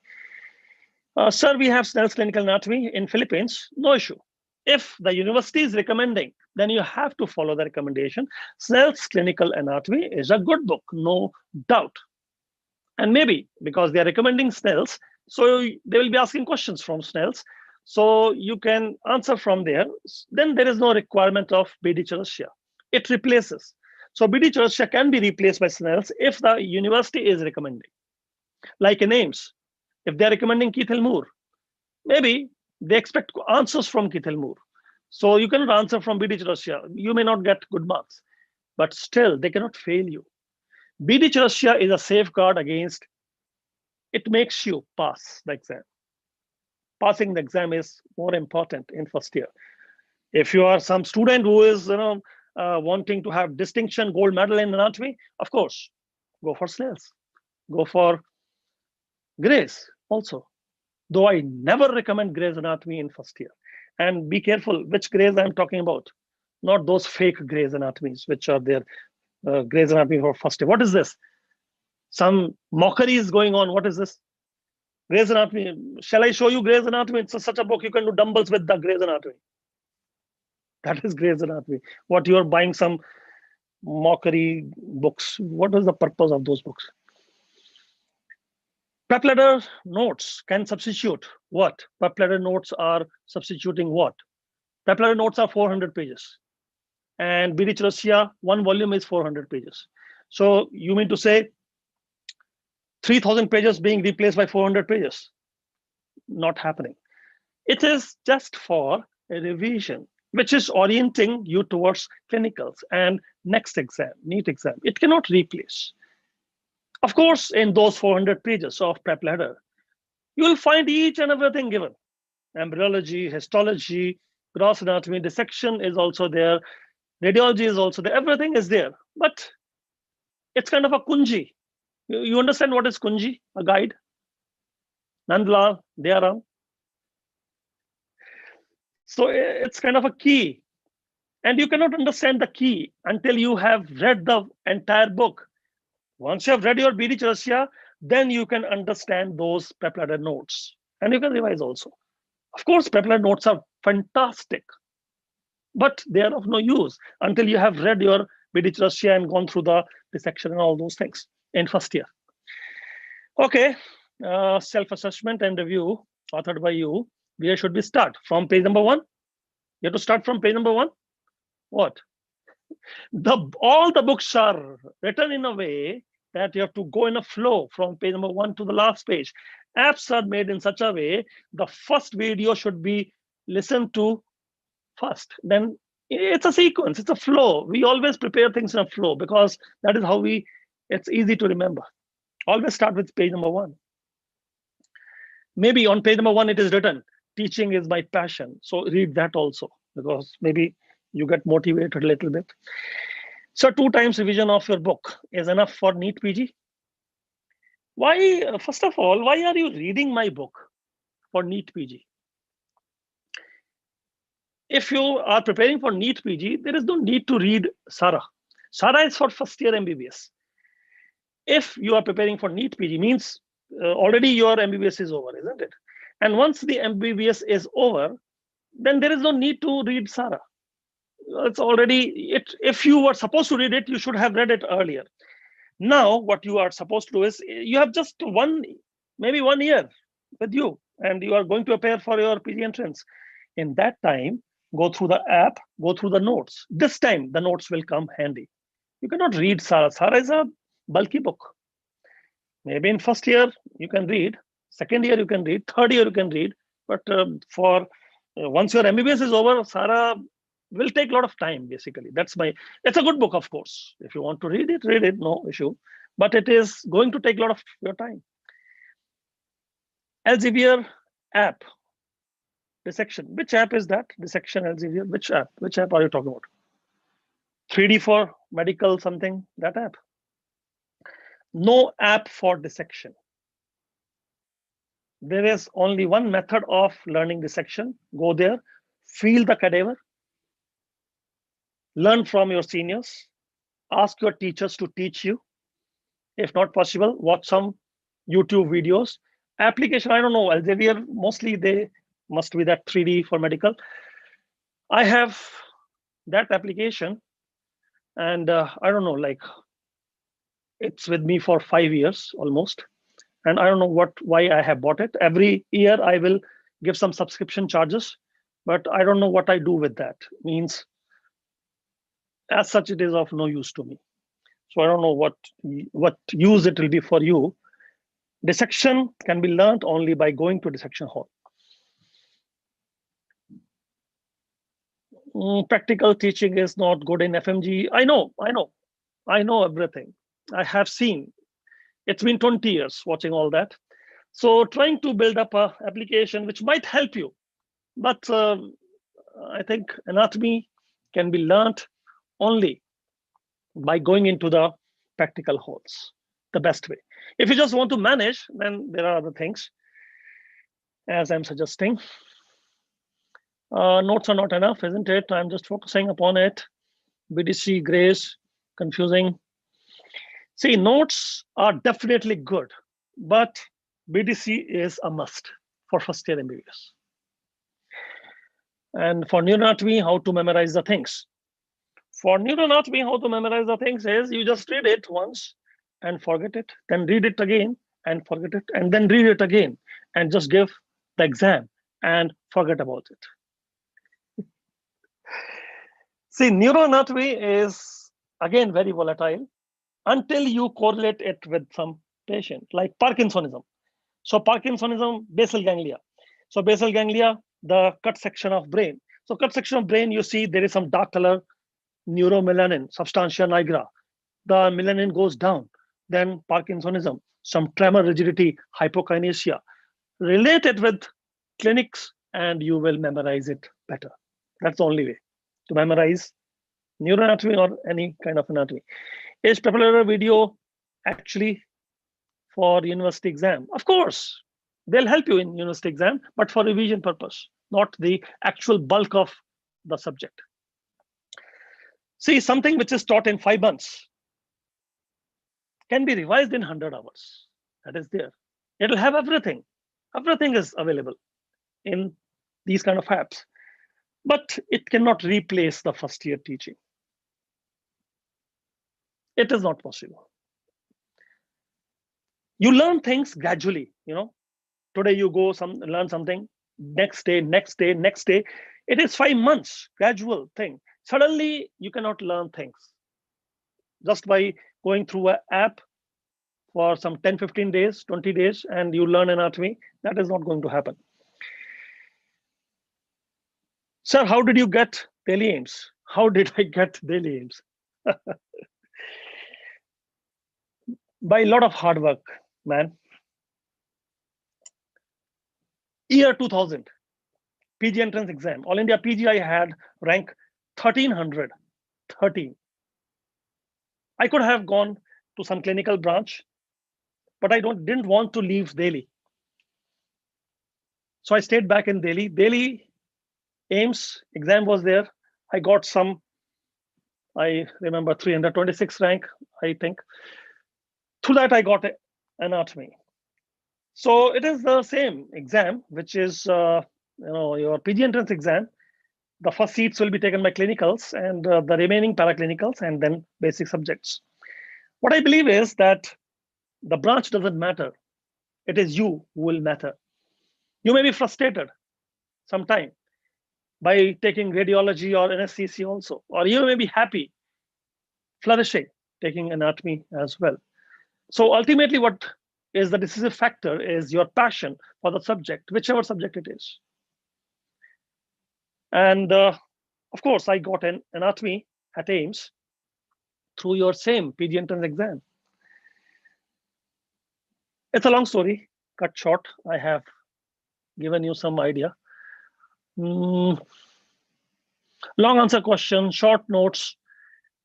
Sir, we have Snell's Clinical Anatomy in Philippines, no issue. If the university is recommending, then you have to follow the recommendation. Snell's Clinical Anatomy is a good book, no doubt. And maybe because they are recommending Snell's, so they will be asking questions from Snell's. So you can answer from there. Then there is no requirement of BD Chorsia. It replaces. So BD Chorsia can be replaced by Snell's if the university is recommending. Like in AIMS, if they're recommending Keith Moore, maybe they expect answers from Keith Moore. So you cannot answer from BD Chorsia. You may not get good marks, but still they cannot fail you. BD Chorsia is a safeguard against, it makes you pass the exam. Passing the exam is more important in first year. If you are some student who is wanting to have distinction, gold medal in anatomy, of course, go for Snell's, go for Gray's also. Though I never recommend Gray's Anatomy in first year. And be careful which Gray's I'm talking about, not those fake Gray's Anatomies, which are there. Gray's Anatomy for first year. What is this? Some mockery is going on. What is this? Gray's Anatomy. Shall I show you Gray's Anatomy? It's such a book. You can do dumbbells with the Gray's Anatomy. That is Gray's Anatomy. What, you are buying some mockery books? What is the purpose of those books? PrepLadder notes can substitute what? PrepLadder notes are substituting what? PrepLadder notes are 400 pages. And BD Chorsia, one volume is 400 pages. So you mean to say 3,000 pages being replaced by 400 pages? Not happening. It is just for a revision, which is orienting you towards clinicals and next exam, NEET exam. It cannot replace. Of course, in those 400 pages of PrepLadder, you will find each and everything given. Embryology, histology, gross anatomy, dissection is also there. Radiology is also there. Everything is there. But it's kind of a kunji. You understand what is kunji? A guide? Nandlal, Dearam. So it's kind of a key And you cannot understand the key until you have read the entire book. Once you have read your BD Chorsia, then you can understand those PrepLadder notes and you can revise also. Of course, PrepLadder notes are fantastic, but they are of no use until you have read your BD Chorsia and gone through the dissection and all those things in first year. Okay, self-assessment and review authored by you. Where should we start? From page number 1? You have to start from page number 1? What? All the books are written in a way that you have to go in a flow from page number 1 to the last page. Apps are made in such a way the first video should be listened to first. Then it's a sequence, it's a flow. We always prepare things in a flow because that is how it's easy to remember. Always start with page number 1. Maybe on page number 1 it is written, teaching is my passion. So read that also because maybe you get motivated a little bit. So 2 times revision of your book is enough for NEET PG. Why, first of all, why are you reading my book for NEET PG? If you are preparing for NEET PG, there is no need to read SARA. SARA is for first year MBBS. If you are preparing for NEET PG, means already your MBBS is over, isn't it? And once the MBBS is over, then there is no need to read SARA. It's already it. If you were supposed to read it, you should have read it earlier. Now, what you are supposed to do is you have just maybe 1 year with you, and you are going to prepare for your PG entrance. In that time, go through the app, go through the notes. This time, the notes will come handy. You cannot read SARA. SARA is a bulky book. Maybe in first year you can read, second year you can read, third year you can read, but once your MBBS is over, SARA will take a lot of time, basically. It's a good book, of course. If you want to read it, no issue. But it is going to take a lot of your time. Elsevier app, dissection. Which app is that? Dissection Elsevier. Which app? Which app are you talking about? 3D for medical something, that app. No app for dissection. There is only one method of learning dissection. Go there, feel the cadaver, learn from your seniors, ask your teachers to teach you. If not possible, watch some YouTube videos. Application, I don't know, Elsevier, mostly they must be that 3D for medical. I have that application and I don't know, like it's with me for 5 years almost. And I don't know why I have bought it. Every year I will give some subscription charges, but I don't know what I do with that. Means as such, it is of no use to me. So I don't know what use it will be for you. Dissection can be learned only by going to dissection hall. Practical teaching is not good in FMGE. I know everything. I have seen. It's been 20 years watching all that. So trying to build up a application which might help you. But I think anatomy can be learned only by going into the practical halls, the best way. If you just want to manage, then there are other things, as I'm suggesting. Notes are not enough, isn't it? I'm just focusing upon it. BDC, Grace, confusing. See, notes are definitely good, but BDC is a must for first year MBBS. And for neuroanatomy, how to memorize the things. For neuroanatomy, how to memorize the things is you just read it once and forget it, then read it again and forget it, and then read it again and just give the exam and forget about it. See, neuroanatomy is again very volatile until you correlate it with some patient, like Parkinsonism. So Parkinsonism, basal ganglia. So basal ganglia, the cut section of brain. So cut section of brain, you see there is some dark color, neuromelanin, substantia nigra. The melanin goes down. Then Parkinsonism, some tremor, rigidity, hypokinesia. Relate it with clinics and you will memorize it better. That's the only way to memorize neuroanatomy or any kind of anatomy. Is PrepLadder video actually for university exam? Of course, they'll help you in university exam, but for revision purpose, not the actual bulk of the subject. See, something which is taught in 5 months can be revised in 100 hours. That is there. It'll have everything. Everything is available in these kind of apps, but it cannot replace the first year teaching. It is not possible. You learn things gradually. Today you go learn something, next day, next day, next day. It is 5 months, gradual thing. Suddenly you cannot learn things just by going through an app for some 10, 15 days, 20 days, and you learn anatomy. That is not going to happen. Sir, how did you get daily aims? How did I get daily aims? By a lot of hard work, man. Year 2000, PG entrance exam, All India PG, I had rank 1300, 13. I could have gone to some clinical branch, but I didn't want to leave Delhi. So I stayed back in Delhi. Delhi AIMS exam was there. I got some, I remember 326 rank, I think. Through that, I got anatomy. So it is the same exam, which is your PG entrance exam. The first seats will be taken by clinicals and the remaining paraclinicals and then basic subjects. What I believe is that the branch doesn't matter. It is you who will matter. You may be frustrated sometime by taking radiology or anesthesia also, or you may be happy, flourishing, taking anatomy as well. So ultimately, what is the decisive factor is your passion for the subject, whichever subject it is. And of course, I got an anatomy at AIMS through your same PG entrance exam. It's a long story, cut short. I have given you some idea. Long answer question, short notes.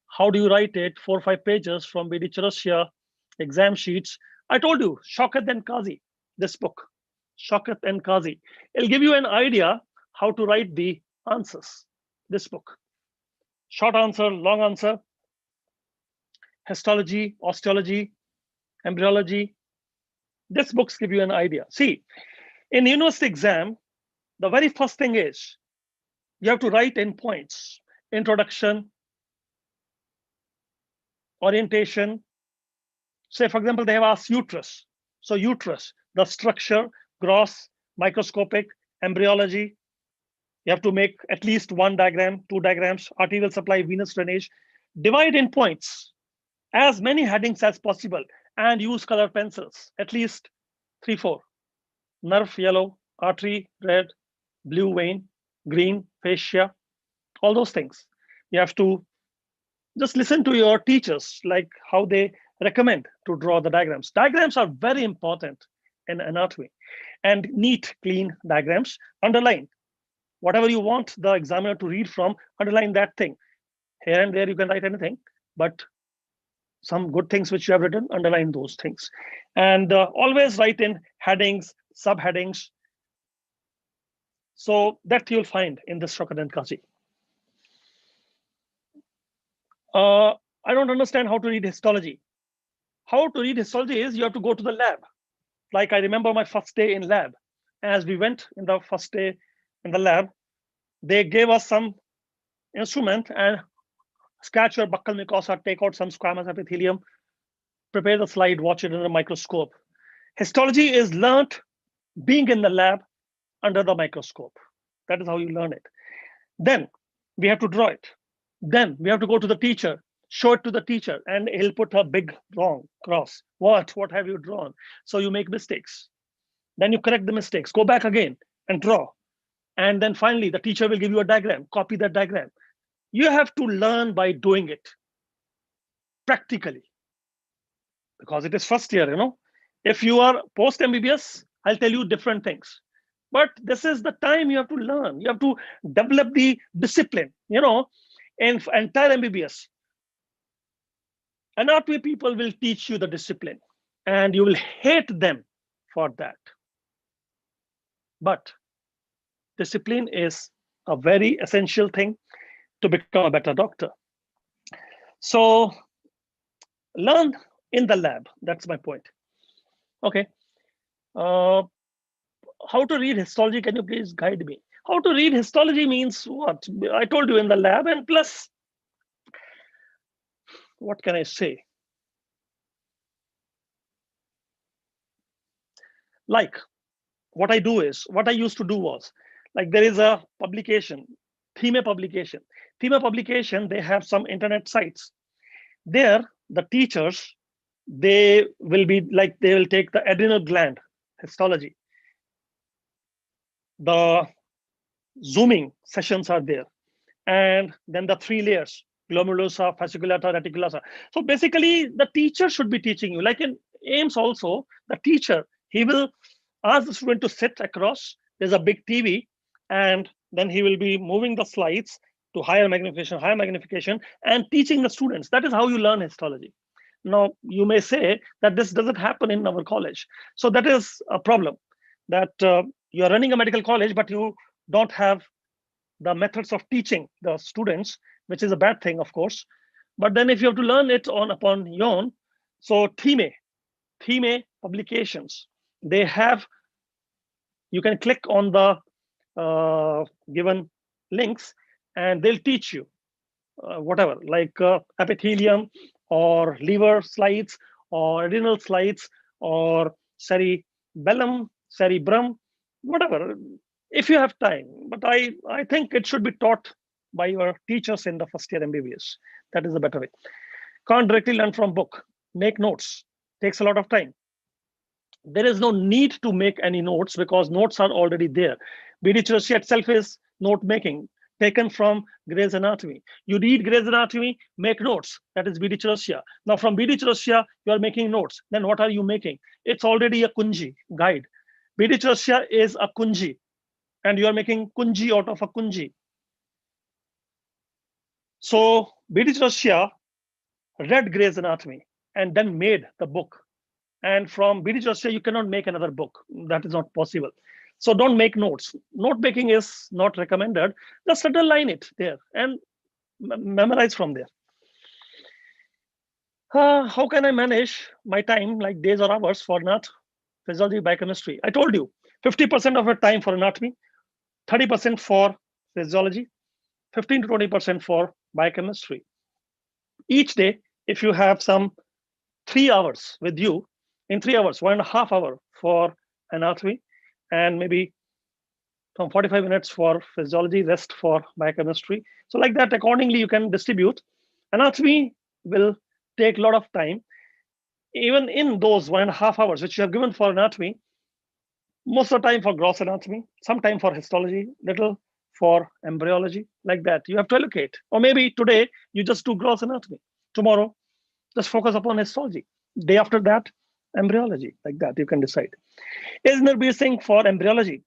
How do you write it? 4 or 5 pages from BD Chaurasia, exam sheets. I told you, Shaukat and Qazi, this book, Shaukat and Qazi. It'll give you an idea how to write the answers, this book. Short answer, long answer, histology, osteology, embryology. This books give you an idea. See, in university exam, the very first thing is you have to write in points, introduction, orientation. Say, for example, they have asked uterus. So uterus, the structure, gross, microscopic, embryology. You have to make at least 1 diagram, 2 diagrams, arterial supply, venous drainage. Divide in points, as many headings as possible, and use color pencils, at least 3, 4. Nerve, yellow, artery, red, blue vein, green, fascia, all those things. You have to just listen to your teachers, like how they recommend to draw the diagrams. Diagrams are very important in anatomy, and neat, clean diagrams. Underline whatever you want the examiner to read from, underline that thing. Here and there you can write anything, but some good things which you have written, underline those things. And always write in headings, subheadings. So that you'll find in this Shaukat and Qazi. I don't understand how to read histology. How to read histology is you have to go to the lab. Like I remember my first day in lab. As we went in the first day in the lab, they gave us some instrument and scratch your buccal mucosa, take out some squamous epithelium, prepare the slide, watch it under a microscope. Histology is learnt being in the lab under the microscope. That is how you learn it. Then we have to draw it. Then we have to go to the teacher, show it to the teacher, and he'll put a big wrong cross. What have you drawn? So you make mistakes. Then you correct the mistakes, go back again and draw. And then finally, the teacher will give you a diagram, copy that diagram. You have to learn by doing it practically, because it is first year. If you are post MBBS, I'll tell you different things. But this is the time you have to learn. You have to develop the discipline, in entire MBBS. Anatomy people will teach you the discipline, and you will hate them for that. But discipline is a very essential thing to become a better doctor. So learn in the lab. That's my point. Okay. Uh, how to read histology? Can you please guide me? How to read histology means what? I told you in the lab, and plus, what can I say? Like, what I do is, what I used to do was, like, there is a publication, theme publication. Theme publication, they have some internet sites. There, the teachers, they will be like, they will take the adrenal gland histology. The zooming sessions are there. And then the three layers, glomerulosa, fasciculata, reticulosa. So basically, the teacher should be teaching you. Like in AIMS also, the teacher, he will ask the student to sit across. There's a big TV, and then he will be moving the slides to higher magnification, and teaching the students. That is how you learn histology. Now, you may say that this doesn't happen in our college. So that is a problem, that you're running a medical college, but you don't have the methods of teaching the students, which is a bad thing, of course. But then if you have to learn it on upon your own, so theme publications, they have, you can click on the given links, and they'll teach you whatever, like epithelium or liver slides or adrenal slides or cerebellum, whatever, if you have time. But I think it should be taught by your teachers in the first year MBBS. That is the better way. Can't directly learn from book. Make notes. Takes a lot of time. There is no need to make any notes because notes are already there. BD Chirurgia itself is note making, taken from Gray's Anatomy. You read Gray's Anatomy, make notes. That is BD Chirurgia. Now from BD Chirurgia, you are making notes. Then what are you making? It's already a kunji guide. BD Chirurgia is a kunji, and you are making kunji out of a kunji. So BD Chirurgia read Gray's Anatomy and then made the book. And from BD Chirurgia, you cannot make another book. That is not possible. So don't make notes. Note making is not recommended. Just underline it there and memorize from there. How can I manage my time, like days or hours, for NAT, physiology, biochemistry? I told you 50% of your time for anatomy, 30% for physiology, 15 to 20% for biochemistry. Each day, if you have some 3 hours with you, in 3 hours, 1.5 hours for anatomy, and maybe some 45 minutes for physiology, rest for biochemistry. So like that, accordingly, you can distribute. Anatomy will take a lot of time. Even in those 1.5 hours, which you have given for anatomy, most of the time for gross anatomy, some time for histology, little for embryology, like that. You have to allocate. Or maybe today, you just do gross anatomy. Tomorrow, just focus upon histology. Day after that, embryology, like that. You can decide. Is Nirbir Singh for embryology?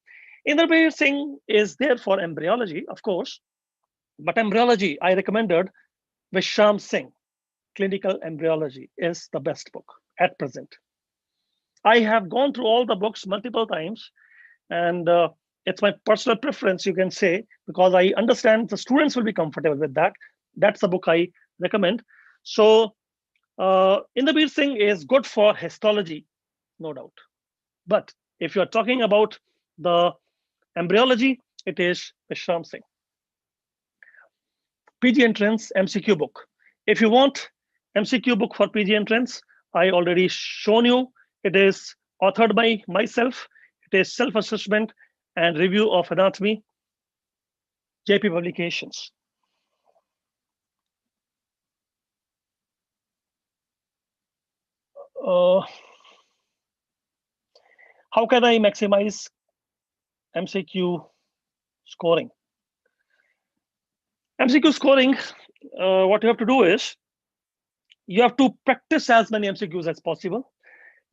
Nirbir Singh is there for embryology, of course, but embryology, I recommended Vishram Singh. Clinical Embryology is the best book at present. I have gone through all the books multiple times, and it's my personal preference, you can say, because I understand the students will be comfortable with that. That's the book I recommend. So, Nirbir Singh is good for histology, no doubt. But if you're talking about the embryology, it is Vishram Singh. PG entrance MCQ book. If you want MCQ book for PG entrance, I already shown you. It is authored by myself. It is self-assessment and review of anatomy, JP Publications. How can I maximize MCQ scoring? MCQ scoring, what you have to do is, you have to practice as many MCQs as possible,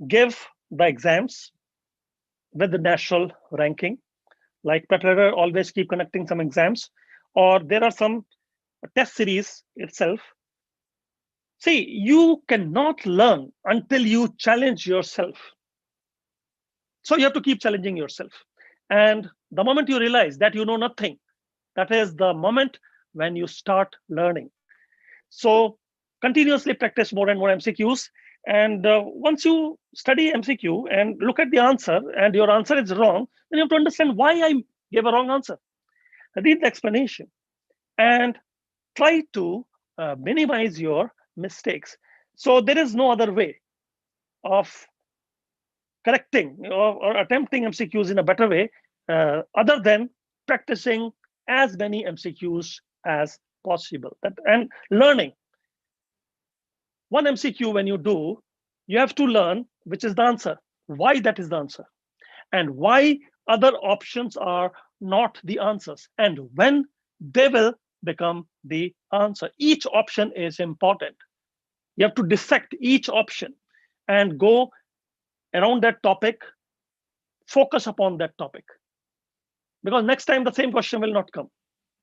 give the exams with the national ranking, like PrepLadder always keep conducting some exams, or there are some test series itself. See, you cannot learn until you challenge yourself. So you have to keep challenging yourself. And the moment you realize that you know nothing, that is the moment when you start learning. So continuously practice more and more MCQs. And once you study MCQ and look at the answer and your answer is wrong, then you have to understand why I gave a wrong answer. Read the explanation and try to minimize your mistakes. So there is no other way of correcting or attempting MCQs in a better way other than practicing as many MCQs as possible. And learning. One MCQ when you do, you have to learn which is the answer, why that is the answer, and why other options are not the answers, and when they will become the answer. Each option is important. You have to dissect each option and go around that topic, focus upon that topic. Because next time the same question will not come.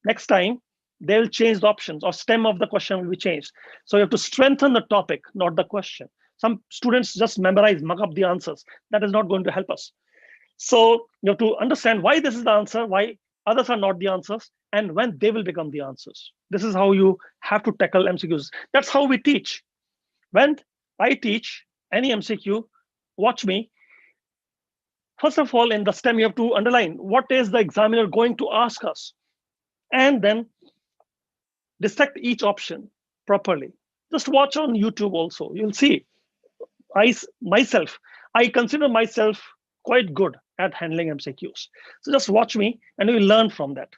Next time they'll change the options or stem of the question will be changed. So you have to strengthen the topic, not the question. Some students just memorize, mug up the answers. That is not going to help us. So you have to understand why this is the answer, why others are not the answers, and when they will become the answers. This is how you have to tackle MCQs. That's how we teach. When I teach any MCQ, watch me. First of all, in the STEM, you have to underline what is the examiner going to ask us, and then dissect each option properly. Just watch on YouTube also. You'll see. I consider myself quite good at handling MCQs. So just watch me and you will learn from that.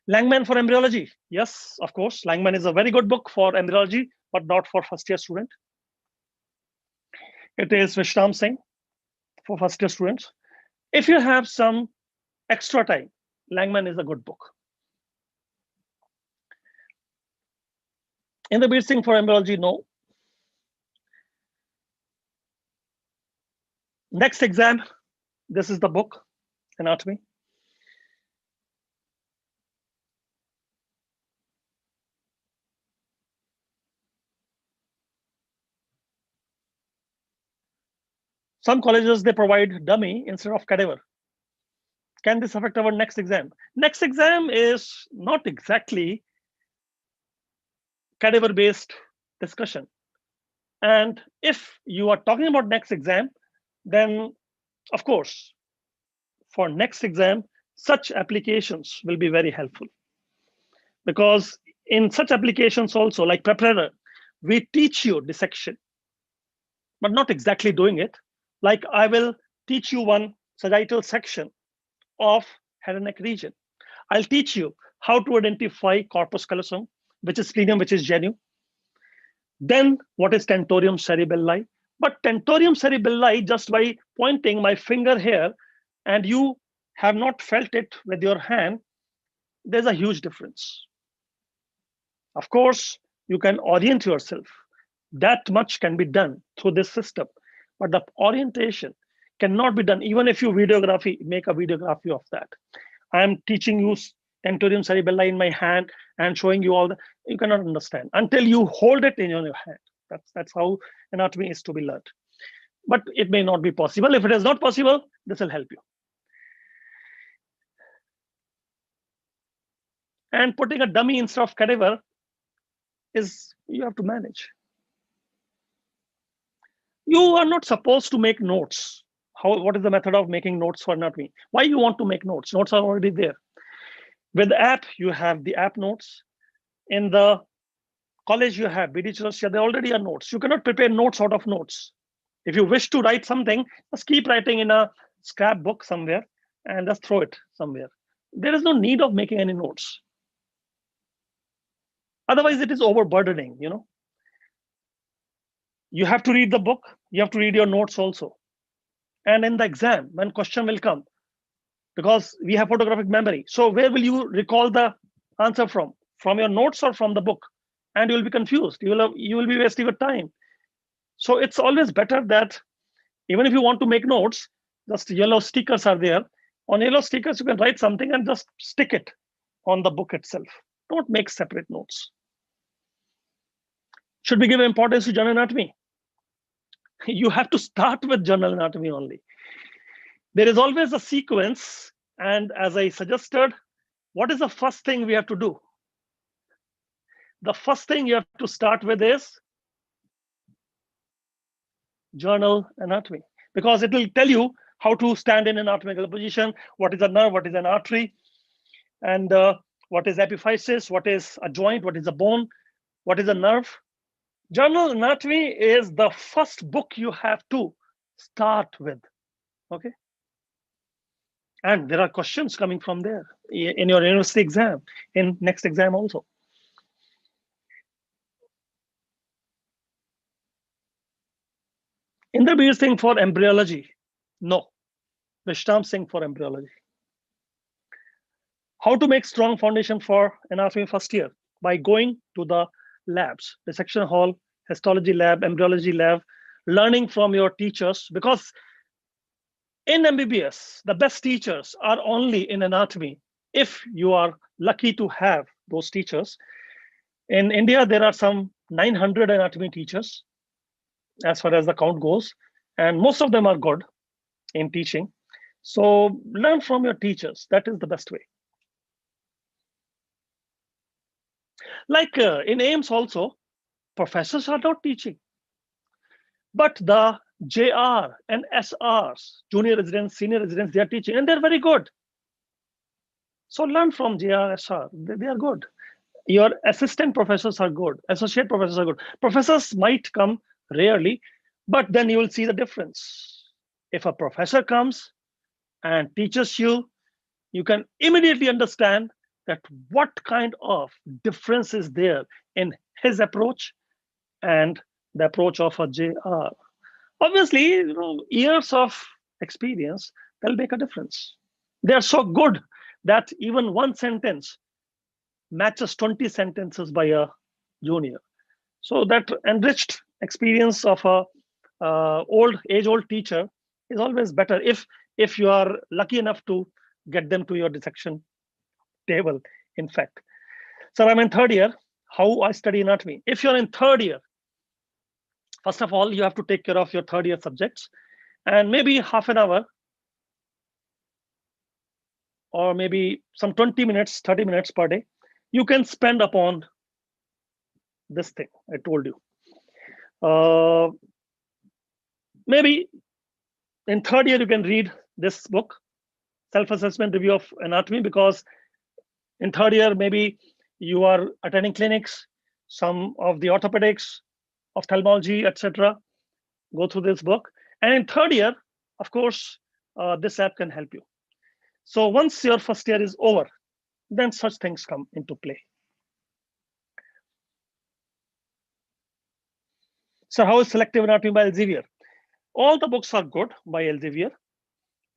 Langman for embryology. Yes, of course. Langman is a very good book for embryology, but not for first year student. It is Vishram Singh for first year students. If you have some extra time, Langman is a good book. MBBS Singh for embryology, no. Next exam, this is the book, Anatomy. Some colleges, they provide dummy instead of cadaver. Can this affect our next exam? Next exam is not exactly cadaver-based discussion. And if you are talking about next exam, then of course, for next exam, such applications will be very helpful. Because in such applications also, like PrepLadder, we teach you dissection, but not exactly doing it. Like I will teach you one sagittal section of head and neck region. I'll teach you how to identify corpus callosum, which is splenium, which is genu. Then what is tentorium cerebelli? But tentorium cerebelli, just by pointing my finger here, and you have not felt it with your hand, there's a huge difference. Of course, you can orient yourself. That much can be done through this system. But the orientation cannot be done, even if you make a videography of that. I'm teaching you tentorium cerebelli in my hand and showing you all that. You cannot understand until you hold it in your hand. That's how anatomy is to be learned. But it may not be possible. If it is not possible, this will help you. And putting a dummy instead of cadaver is you have to manage. You are not supposed to make notes. What is the method of making notes for anatomy? Why you want to make notes? Notes are already there. With the app, you have the app notes. In the college, you have BD Church, they already are notes. You cannot prepare notes out of notes. If you wish to write something, just keep writing in a scrapbook somewhere and just throw it somewhere. There is no need of making any notes. Otherwise, it is overburdening, you know. You have to read the book, you have to read your notes also. And in the exam, when question will come, because we have photographic memory. So where will you recall the answer from? From your notes or from the book? And you will be confused. You will be wasting your time. So it's always better that even if you want to make notes, just yellow stickers are there. On yellow stickers, you can write something and just stick it on the book itself. Don't make separate notes. Should we give importance to general anatomy? You have to start with general anatomy only. There is always a sequence. And as I suggested, what is the first thing we have to do? the first thing you have to start with is journal anatomy, because it will tell you how to stand in an anatomical position, what is a nerve, what is an artery, and what is epiphysis, what is a joint, what is a bone, what is a nerve. Journal anatomy is the first book you have to start with. Okay. And there are questions coming from there in your university exam, in next exam also. Intermediate thing for embryology? No. Vishram Singh for embryology. How to make strong foundation for anatomy first year? By going to the labs, dissection hall, histology lab, embryology lab, learning from your teachers, because in MBBS, the best teachers are only in anatomy, if you are lucky to have those teachers. In India, there are some 900 anatomy teachers, as far as the count goes, and most of them are good in teaching. So learn from your teachers. That is the best way. Like in AIMS also, professors are not teaching, but the JR and SRs, junior residents, senior residents, they are teaching, and they're very good. So learn from JR, SR. They are good. Your assistant professors are good. Associate professors are good. Professors might come rarely, but then you will see the difference. If a professor comes and teaches you, you can immediately understand that what kind of difference is there in his approach and the approach of a JR. Obviously, years of experience, they'll make a difference. They are so good that even one sentence matches 20 sentences by a junior. So that enriched experience of a age-old teacher is always better if you are lucky enough to get them to your dissection table, in fact. So I'm in third year. How I study anatomy? If you're in third year, first of all, you have to take care of your third year subjects, and maybe half an hour or maybe some 20 minutes, 30 minutes per day, you can spend upon this thing I told you. Maybe in third year, you can read this book, Self-Assessment Review of Anatomy, because in third year, maybe you are attending clinics, some of the orthopedics, ophthalmology, etc. Go through this book. And in third year, of course, this app can help you. So once your first year is over, then such things come into play. So how is Selective Anatomy by Elsevier? All the books are good by Elsevier,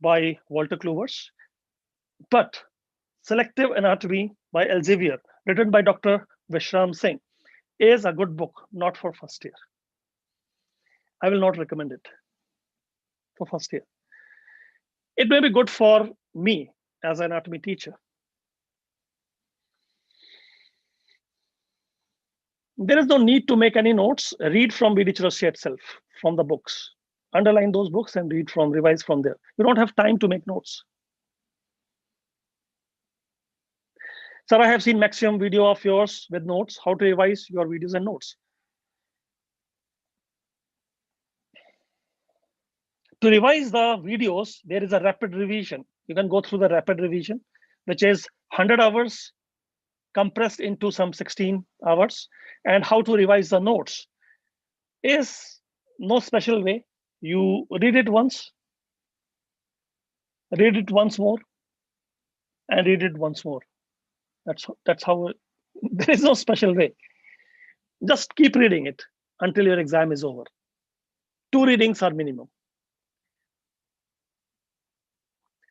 by Walter Cloovers, but Selective Anatomy by Elsevier, written by Dr. Vishram Singh, is a good book, not for first year. I will not recommend it for first year. It may be good for me as an anatomy teacher. There is no need to make any notes. Read from BD Churasya itself, from the books. Underline those books and read from, revise from there. You don't have time to make notes. Sir, I have seen maximum video of yours with notes, how to revise your videos and notes. To revise the videos, there is a rapid revision. You can go through the rapid revision, which is 100 hours compressed into some 16 hours. And how to revise the notes is no special way. You read it once, read it once more, and read it once more. That's how, there is no special way. Just keep reading it until your exam is over. 2 readings are minimum.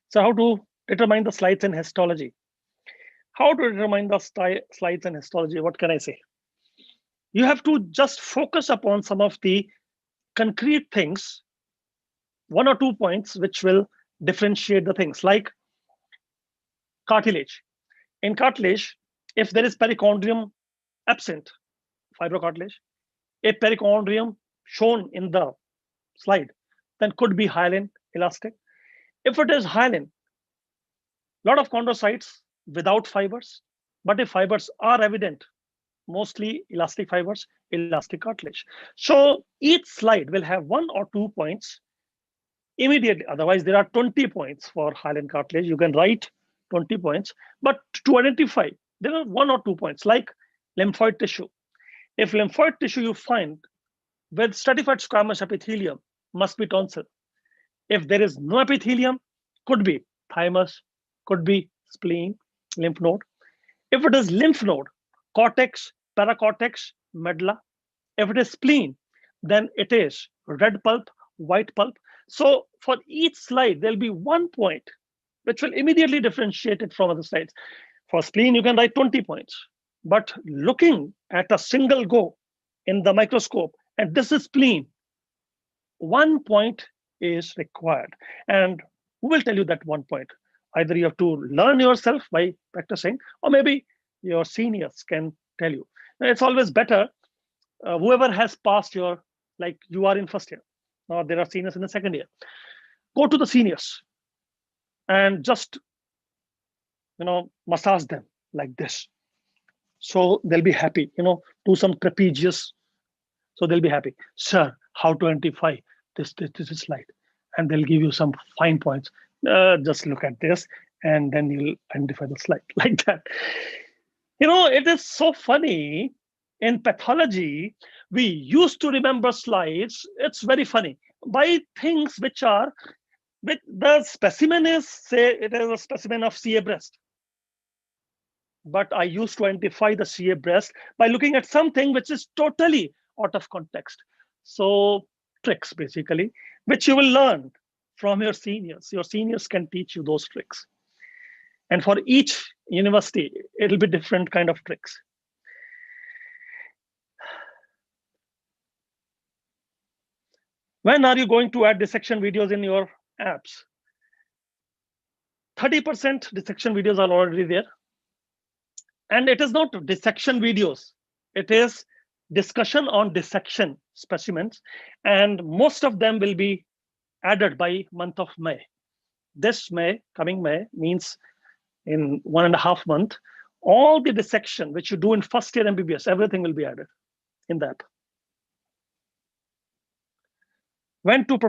So how to determine the slides in histology? How to determine the slides in histology? What can I say? You have to just focus upon some of the concrete things, 1 or 2 points, which will differentiate the things, like cartilage. In cartilage, if there is perichondrium absent, fibrocartilage, a perichondrium shown in the slide, then could be hyaline elastic. If it is hyaline, lot of chondrocytes without fibers, but if fibers are evident, mostly elastic fibers, elastic cartilage. So each slide will have 1 or 2 points immediately. Otherwise, there are 20 points for hyaline cartilage. You can write 20 points, but to identify, there are 1 or 2 points, like lymphoid tissue. If lymphoid tissue you find with stratified squamous epithelium, must be tonsil. If there is no epithelium, could be thymus, could be spleen, lymph node. If it is lymph node, cortex, paracortex, medulla. If it is spleen, then it is red pulp, white pulp. So for each slide, there'll be 1 point which will immediately differentiate it from other slides. For spleen, you can write 20 points. But looking at a single go in the microscope, and this is spleen, 1 point is required. And who will tell you that 1 point? Either you have to learn yourself by practicing, or maybe your seniors can tell you. Now, it's always better whoever has passed your, like you are in first year, or there are seniors in the second year. Go to the seniors and just massage them like this. So they'll be happy. Do some trapezius. So they'll be happy. Sir, how to identify this slide? And they'll give you some fine points. Just look at this, and then you'll identify the slide like that. It is so funny. In pathology, we used to remember slides. It's very funny by things which the specimen is, say, it is a specimen of CA breast. But I used to identify the CA breast by looking at something which is totally out of context. So tricks, basically, which you will learn from your seniors. Your seniors can teach you those tricks. And for each university, it'll be different kind of tricks. When are you going to add dissection videos in your apps? 30% dissection videos are already there. And it is not dissection videos. It is discussion on dissection specimens. And most of them will be added by month of May. This May, coming May, means in 1.5 months, all the dissection which you do in first year MBBS, everything will be added in that. When to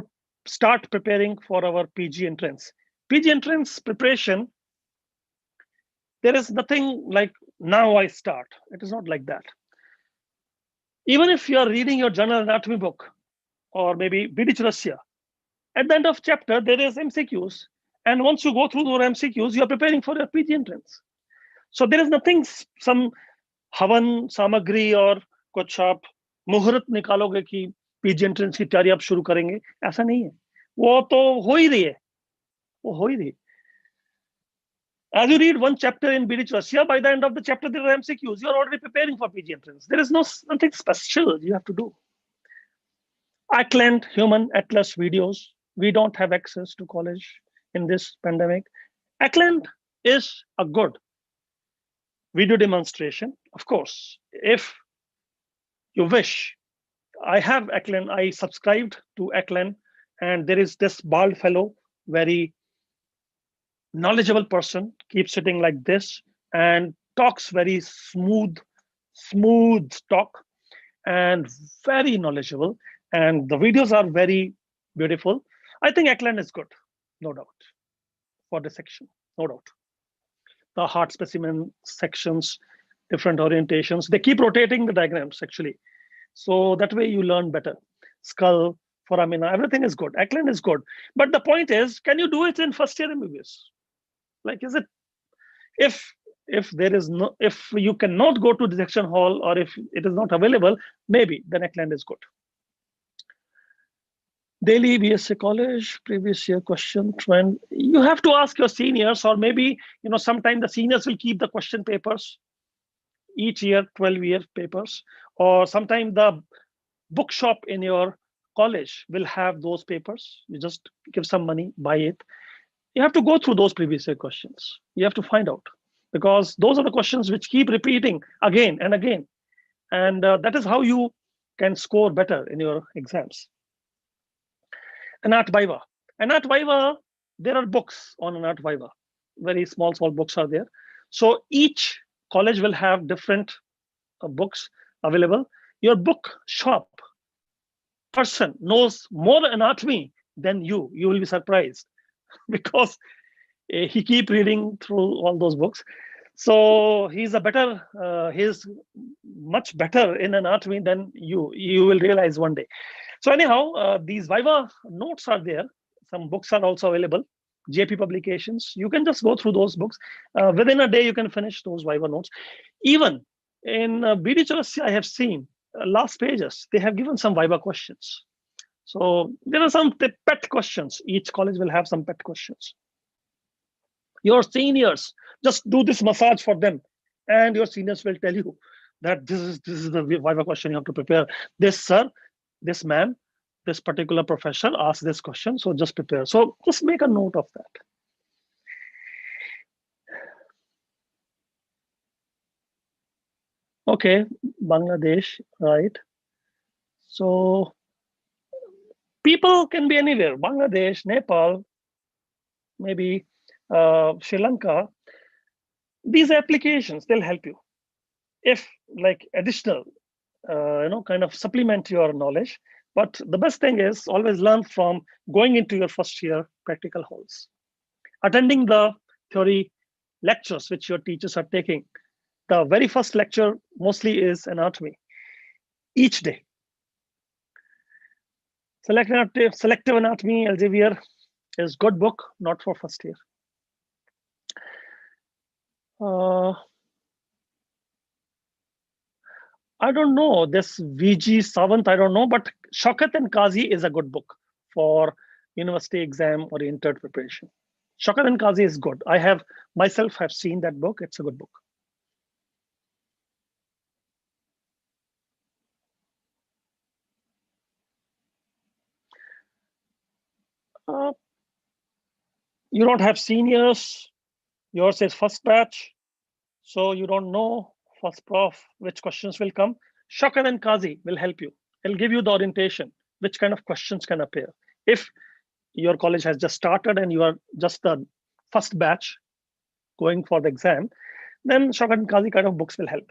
start preparing for our PG entrance. PG entrance preparation, there is nothing like now I start. It is not like that. Even if you are reading your general anatomy book, or maybe BD Russia, at the end of chapter, there is MCQs. And once you go through those MCQs, you are preparing for your PG entrance. So there is nothing, some havan, samagri, or कुछ आप मुहूर्त निकालोगे कि PG entrance की तैयारी आप शुरू करेंगे, ऐसा नहीं है. वो तो हो ही रही है. वो हो ही रही है. As you read one chapter in BD Russia, by the end of the chapter, there are MCQs. You are already preparing for PG entrance. There is nothing special you have to do. Ackland Human Atlas videos. We don't have access to college in this pandemic. Ackland is a good video demonstration. Of course, if you wish, I have Ackland. I subscribed to Ackland, and there is this bald fellow, very knowledgeable person, keeps sitting like this and talks very smooth talk, and very knowledgeable. And the videos are very beautiful. I think Ackland is good, no doubt, for the section, no doubt. The heart specimen sections, different orientations, they keep rotating the diagrams actually. So that way you learn better. Skull, foramina, everything is good. Ackland is good. But the point is, can you do it in first year MBBS? Like, is it, if there is no, if you cannot go to dissection hall, or if it is not available, maybe then Ackland is good. Daily BSc college, previous year question trend. You have to ask your seniors, or maybe, sometime the seniors will keep the question papers each year, 12-year papers, or sometime the bookshop in your college will have those papers. You just give some money, buy it. You have to go through those previous year questions. You have to find out, because those are the questions which keep repeating again and again. And that is how you can score better in your exams. Anat Viva. Anat Viva, there are books on Anat Viva. Very small books are there. So each college will have different books available. Your book shop person knows more anatomy than you. You will be surprised because he keep reading through all those books. So he's much better in anatomy than you. You will realize one day. So anyhow, these Viva notes are there. Some books are also available. JP publications. You can just go through those books. Within a day, you can finish those Viva notes. Even in BD Chalasya, I have seen last pages, they have given some Viva questions. So there are some pet questions. Each college will have some pet questions. Your seniors, just do this massage for them, and your seniors will tell you that this is the Viva question you have to prepare. This sir, this ma'am, this particular professor asked this question, so just prepare. So just make a note of that. Okay, Bangladesh, right? So people can be anywhere. Bangladesh, Nepal, maybe Sri Lanka. These applications, they'll help you. If like additional, kind of supplement your knowledge. But the best thing is always learn from going into your first year practical halls, attending the theory lectures which your teachers are taking. The very first lecture mostly is anatomy each day. Selective Anatomy, Elsevier is good book, not for first year. I don't know this VG Savant, I don't know, but Shaukat and Qazi is a good book for university exam oriented preparation. Shaukat and Qazi is good. I have myself have seen that book. It's a good book. You don't have seniors. Yours is first batch. So you don't know first prof which questions will come. Shaukat and Qazi will help you. It'll give you the orientation, which kind of questions can appear. If your college has just started and you are just the first batch going for the exam, then Shaukat and Qazi kind of books will help.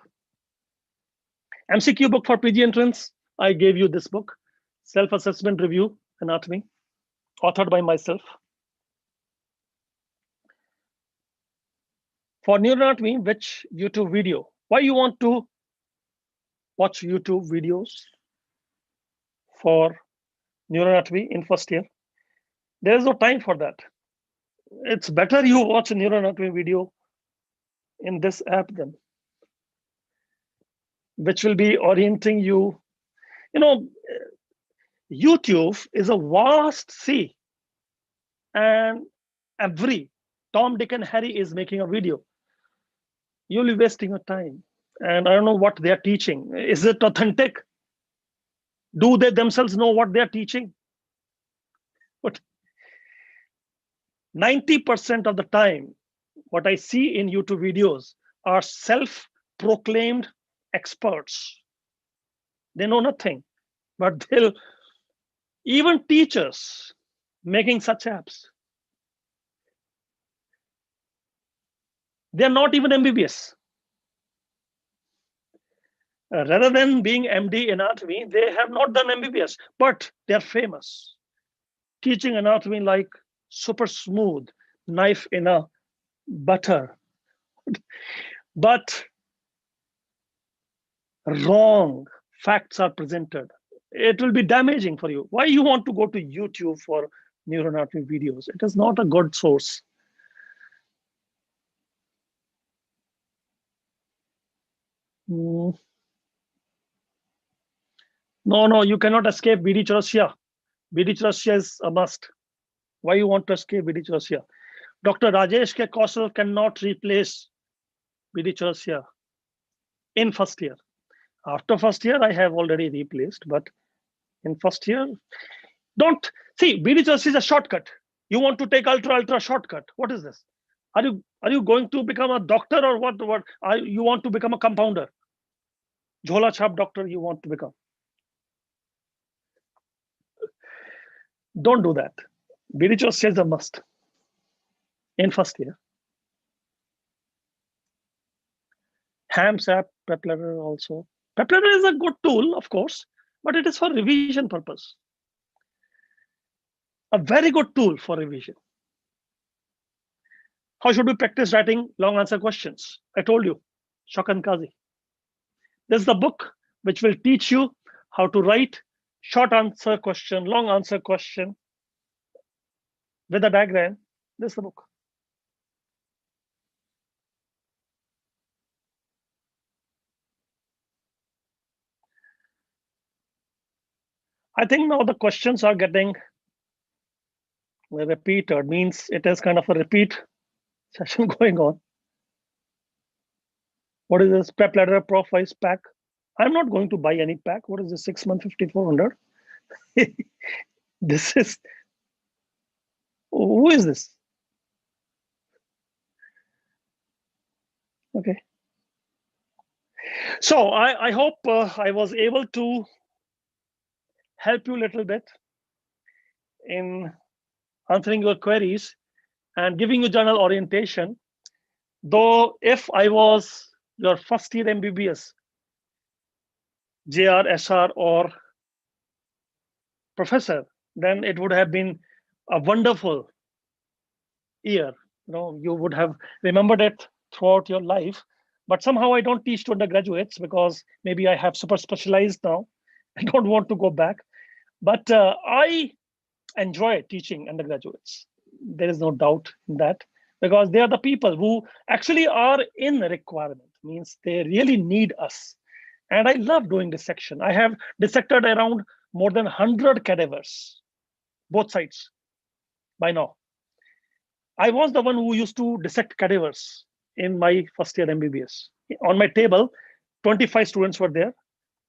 MCQ book for PG entrance, I gave you this book, Self-Assessment Review, Anatomy, authored by myself. For neuroanatomy, which YouTube video? Why you want to watch YouTube videos for neuroanatomy in first year? There is no time for that. It's better you watch a neuroanatomy video in this app then, which will be orienting you. YouTube is a vast sea, and every Tom, Dick, and Harry is making a video. You'll be wasting your time. And I don't know what they're teaching. Is it authentic? Do they themselves know what they're teaching? But 90% of the time, what I see in YouTube videos are self-proclaimed experts. They know nothing, but they'll even teachers making such apps. They're not even MBBS. Rather than being MD anatomy, they have not done MBBS, but they're famous. Teaching anatomy like super smooth, knife in a butter. But wrong facts are presented. It will be damaging for you. Why you want to go to YouTube for neuroanatomy videos? It is not a good source. No, you cannot escape BD Chalasya. BD Chalasya is a must. Why you want to escape BD Chalasya? Dr. Rajesh Kaushal cannot replace BD Chalasya in first year. After first year, I have already replaced, but in first year, don't see BD Chalasya is a shortcut. You want to take ultra shortcut. What is this? Are you going to become a doctor or what? You want to become a compounder? Jhola chap doctor you want to become. Don't do that. BD Chalasya is a must in first year. Ham's app, PrepLadder also. PrepLadder is a good tool, of course, but it is for revision purpose. A very good tool for revision. How should we practice writing long answer questions? I told you, Shokan Kazi. This is the book which will teach you how to write short answer question, long answer question with a diagram. This is the book. I think now the questions are getting repeated, means it is kind of a repeat session going on. What is this PrepLadder Pro 5 pack? I'm not going to buy any pack. What is this 6 month 5400? This is, who is this? Okay. So I hope I was able to help you a little bit in answering your queries and giving you general orientation. Though if I was your first year MBBS, JR, SR, or professor, then it would have been a wonderful year. You would have remembered it throughout your life. But somehow I don't teach to undergraduates because maybe I have super specialized now. I don't want to go back. But I enjoy teaching undergraduates. There is no doubt in that, because they are the people who actually are in requirement, means they really need us. And I love doing dissection. I have dissected around more than 100 cadavers, both sides, by now. I was the one who used to dissect cadavers in my first year MBBS. On my table, 25 students were there.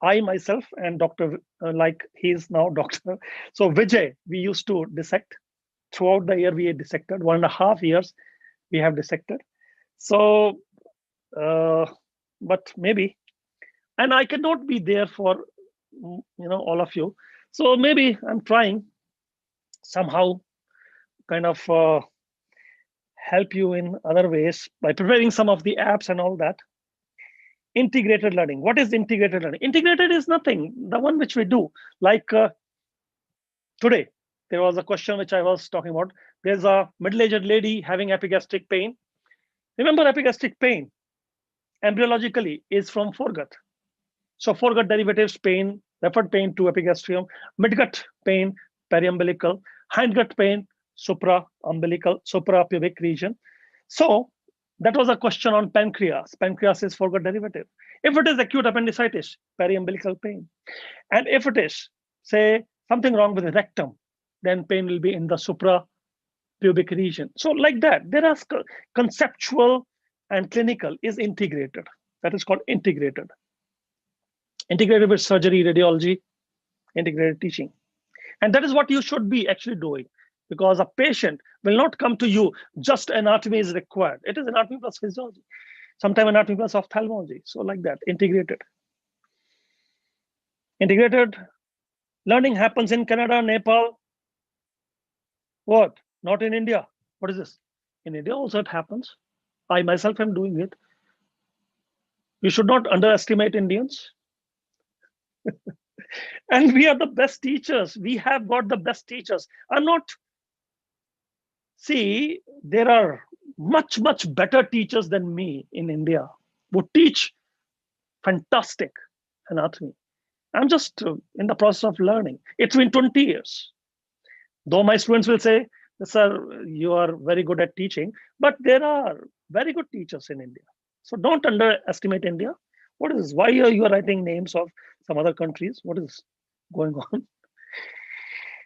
I myself and Dr. Like he is now doctor. So Vijay, we used to dissect. Throughout the year, we dissected. 1.5 years, we have dissected. So, but maybe, and I cannot be there for all of you. So maybe I'm trying somehow, kind of help you in other ways by preparing some of the apps and all that. Integrated learning. What is integrated learning? Integrated is nothing. The one which we do, like today, there was a question which I was talking about. There's a middle-aged lady having epigastric pain. Remember, epigastric pain embryologically is from foregut. So foregut derivatives pain, referred pain to epigastrium, midgut pain, periumbilical, hindgut pain, supraumbilical, suprapubic region. So that was a question on pancreas. Pancreas is foregut derivative. If it is acute appendicitis, periumbilical pain. And if it is, say, something wrong with the rectum, then pain will be in the suprapubic region. So like that, there are conceptual and clinical is integrated. That is called integrated. Integrated with surgery, radiology, integrated teaching. And that is what you should be actually doing, because a patient will not come to you just anatomy is required. It is anatomy plus physiology, sometimes anatomy plus ophthalmology. So like that, integrated. Integrated learning happens in Canada, Nepal. What? Not in India. What is this? In India also it happens. I myself am doing it. You should not underestimate Indians. And we are the best teachers. We have got the best teachers. I'm not, see, there are much, much better teachers than me in India who teach fantastic anatomy. I'm just in the process of learning. It's been 20 years. Though my students will say, sir, you are very good at teaching, but there are very good teachers in India. So don't underestimate India. What is this? Why are you writing names of some other countries? What is going on?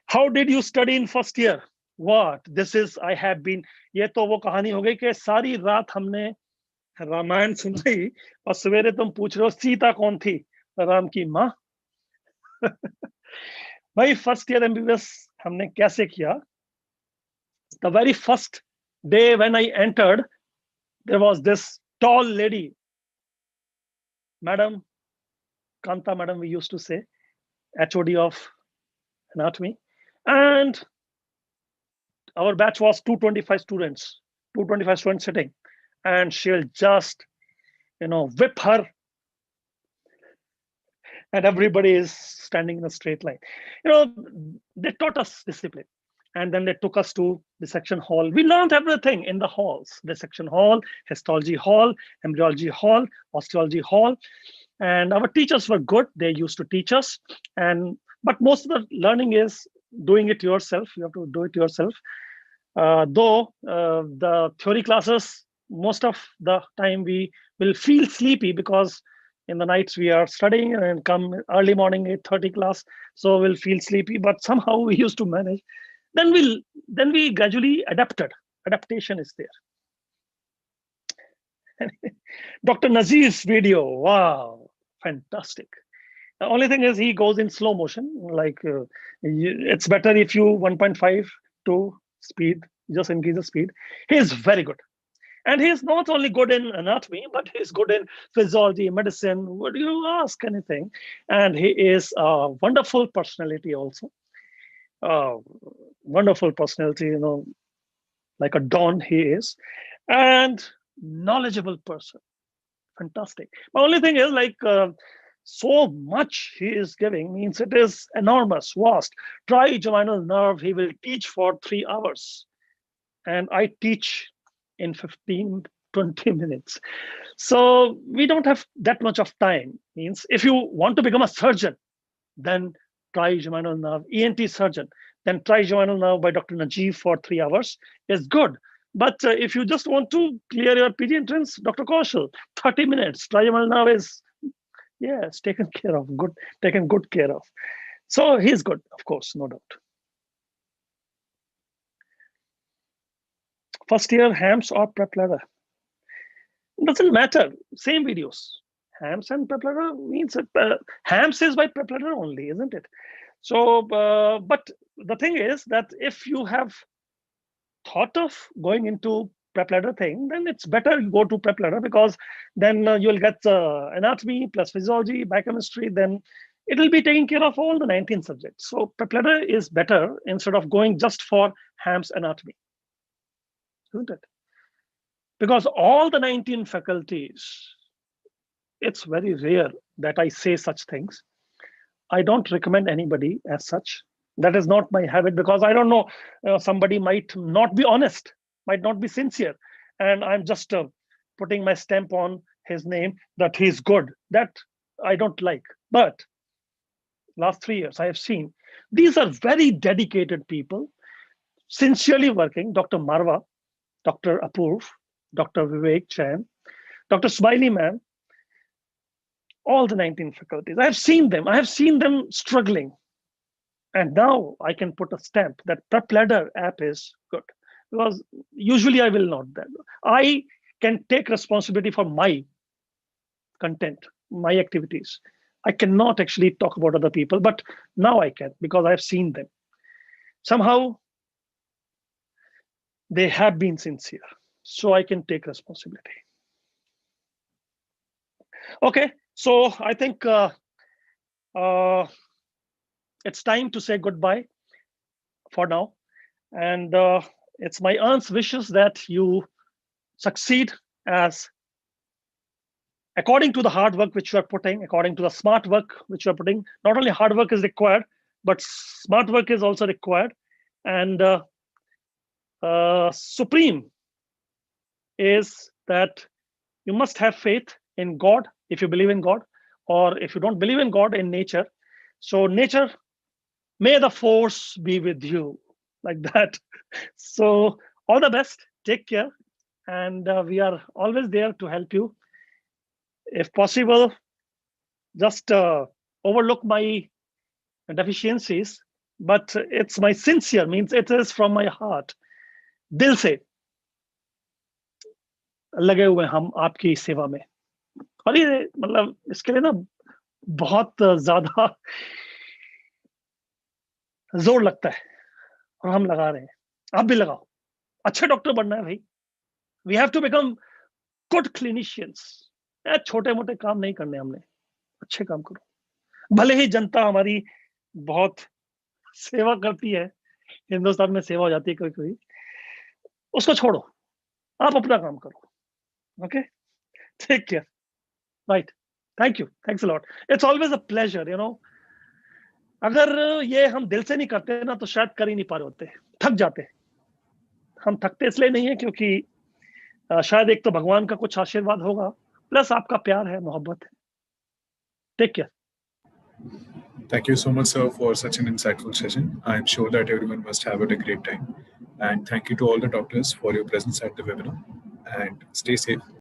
How did you study in first year? What? This is, I have been, ये तो वो कहानी हो गई कि सारी रात हमने रामायण सुनाई और सवेरे तुम पूछ रहे हो सीता कौन थी? राम की माँ. भाई फर्स्ट ईयर एमबीबीएस हमने कैसे किया? The very first day when I entered, there was this tall lady, Madam Kanta, Madam, we used to say, HOD of anatomy, and our batch was 225 students sitting, and she'll just whip her, and everybody is standing in a straight line. They taught us discipline. And then they took us to dissection hall. We learned everything in the halls: dissection hall, histology hall, embryology hall, osteology hall. And our teachers were good. They used to teach us. But most of the learning is doing it yourself. You have to do it yourself. Though the theory classes, most of the time we will feel sleepy because in the nights we are studying and come early morning 8:30 class, so we'll feel sleepy. But somehow we used to manage. Then we gradually adapted. Adaptation is there. Dr. Nazir's video, wow, fantastic. The only thing is he goes in slow motion. Like it's better if you 1.5 to speed, just increase the speed. He is very good. And he's not only good in anatomy, but he's good in physiology, medicine. Would you ask anything? And he is a wonderful personality also. Wonderful personality, like a don he is, and knowledgeable person. Fantastic. The only thing is like so much he is giving means it is enormous, vast. Trigeminal nerve, he will teach for 3 hours. And I teach in 15, 20 minutes. So we don't have that much of time. Means if you want to become a surgeon, then trigeminal nerve, ENT surgeon, then trigeminal nerve by Dr. Najib for 3 hours is good. But if you just want to clear your PG entrance, Dr. Kaushal, 30 minutes, trigeminal nerve is, yes, taken care of, taken good care of. So he's good, of course, no doubt. First year, HAMS or PrepLadder? Doesn't matter, same videos. HAMS and PrepLadder means HAMS is by PrepLadder only, isn't it? So, but the thing is that if you have thought of going into PrepLadder thing, then it's better you go to PrepLadder, because then you'll get anatomy plus physiology, biochemistry, then it will be taking care of all the 19 subjects. So PrepLadder is better instead of going just for HAMS anatomy, isn't it? Because all the 19 faculties, it's very rare that I say such things. I don't recommend anybody as such. That is not my habit, because I don't know, somebody might not be honest, might not be sincere. And I'm just putting my stamp on his name that he's good. That I don't like. But last 3 years, I have seen these are very dedicated people, sincerely working. Dr. Marwa, Dr. Apurv, Dr. Vivek Chan, Dr. Smiley Man, all the 19 faculties. I have seen them struggling. And now I can put a stamp that PrepLadder app is good, because usually I will not. I can take responsibility for my content, my activities. I cannot actually talk about other people, but now I can, because I've seen them. Somehow they have been sincere, so I can take responsibility. Okay, so I think it's time to say goodbye for now. And it's my aunt's wishes that you succeed as according to the hard work which you are putting, according to the smart work which you are putting. Not only hard work is required, but smart work is also required. And supreme is that you must have faith in God, if you believe in God, or if you don't believe in God, in nature. So nature, may the force be with you, like that. So all the best, take care, and we are always there to help you. If possible, just overlook my deficiencies, but it's my sincere, means it is from my heart, दिल से लगे हुए हम आपकी सेवा में. और ये मतलब इसके लिए ना बहुत ज्यादा जोर लगता है, और हम लगा रहे हैं. आप भी लगाओ. अच्छे डॉक्टर बनना है भाई. We have to become good clinicians. छोटे मोटे काम नहीं करने हमने, अच्छे काम करो. भले ही जनता हमारी बहुत सेवा करती है, हिंदुस्तान में सेवा हो जाती है कभी कभी, उसको छोड़ो, आप अपना काम करो. Okay, take care. Right, thank you, thanks a lot, it's always a pleasure, अगर ये हम दिल से नहीं करते ना तो शायद कर ही नहीं पा रहे होते, थक जाते। हम थकते इसलिए नहीं है क्योंकि शायद एक तो भगवान का कुछ आशीर्वाद होगा, प्लस आपका प्यार है, मोहब्बत है। Take care. Thank you so much, sir, for such an insightful session. I am sure that everyone must have had a great time. And thank you to all the doctors for your presence at the webinar. And stay safe.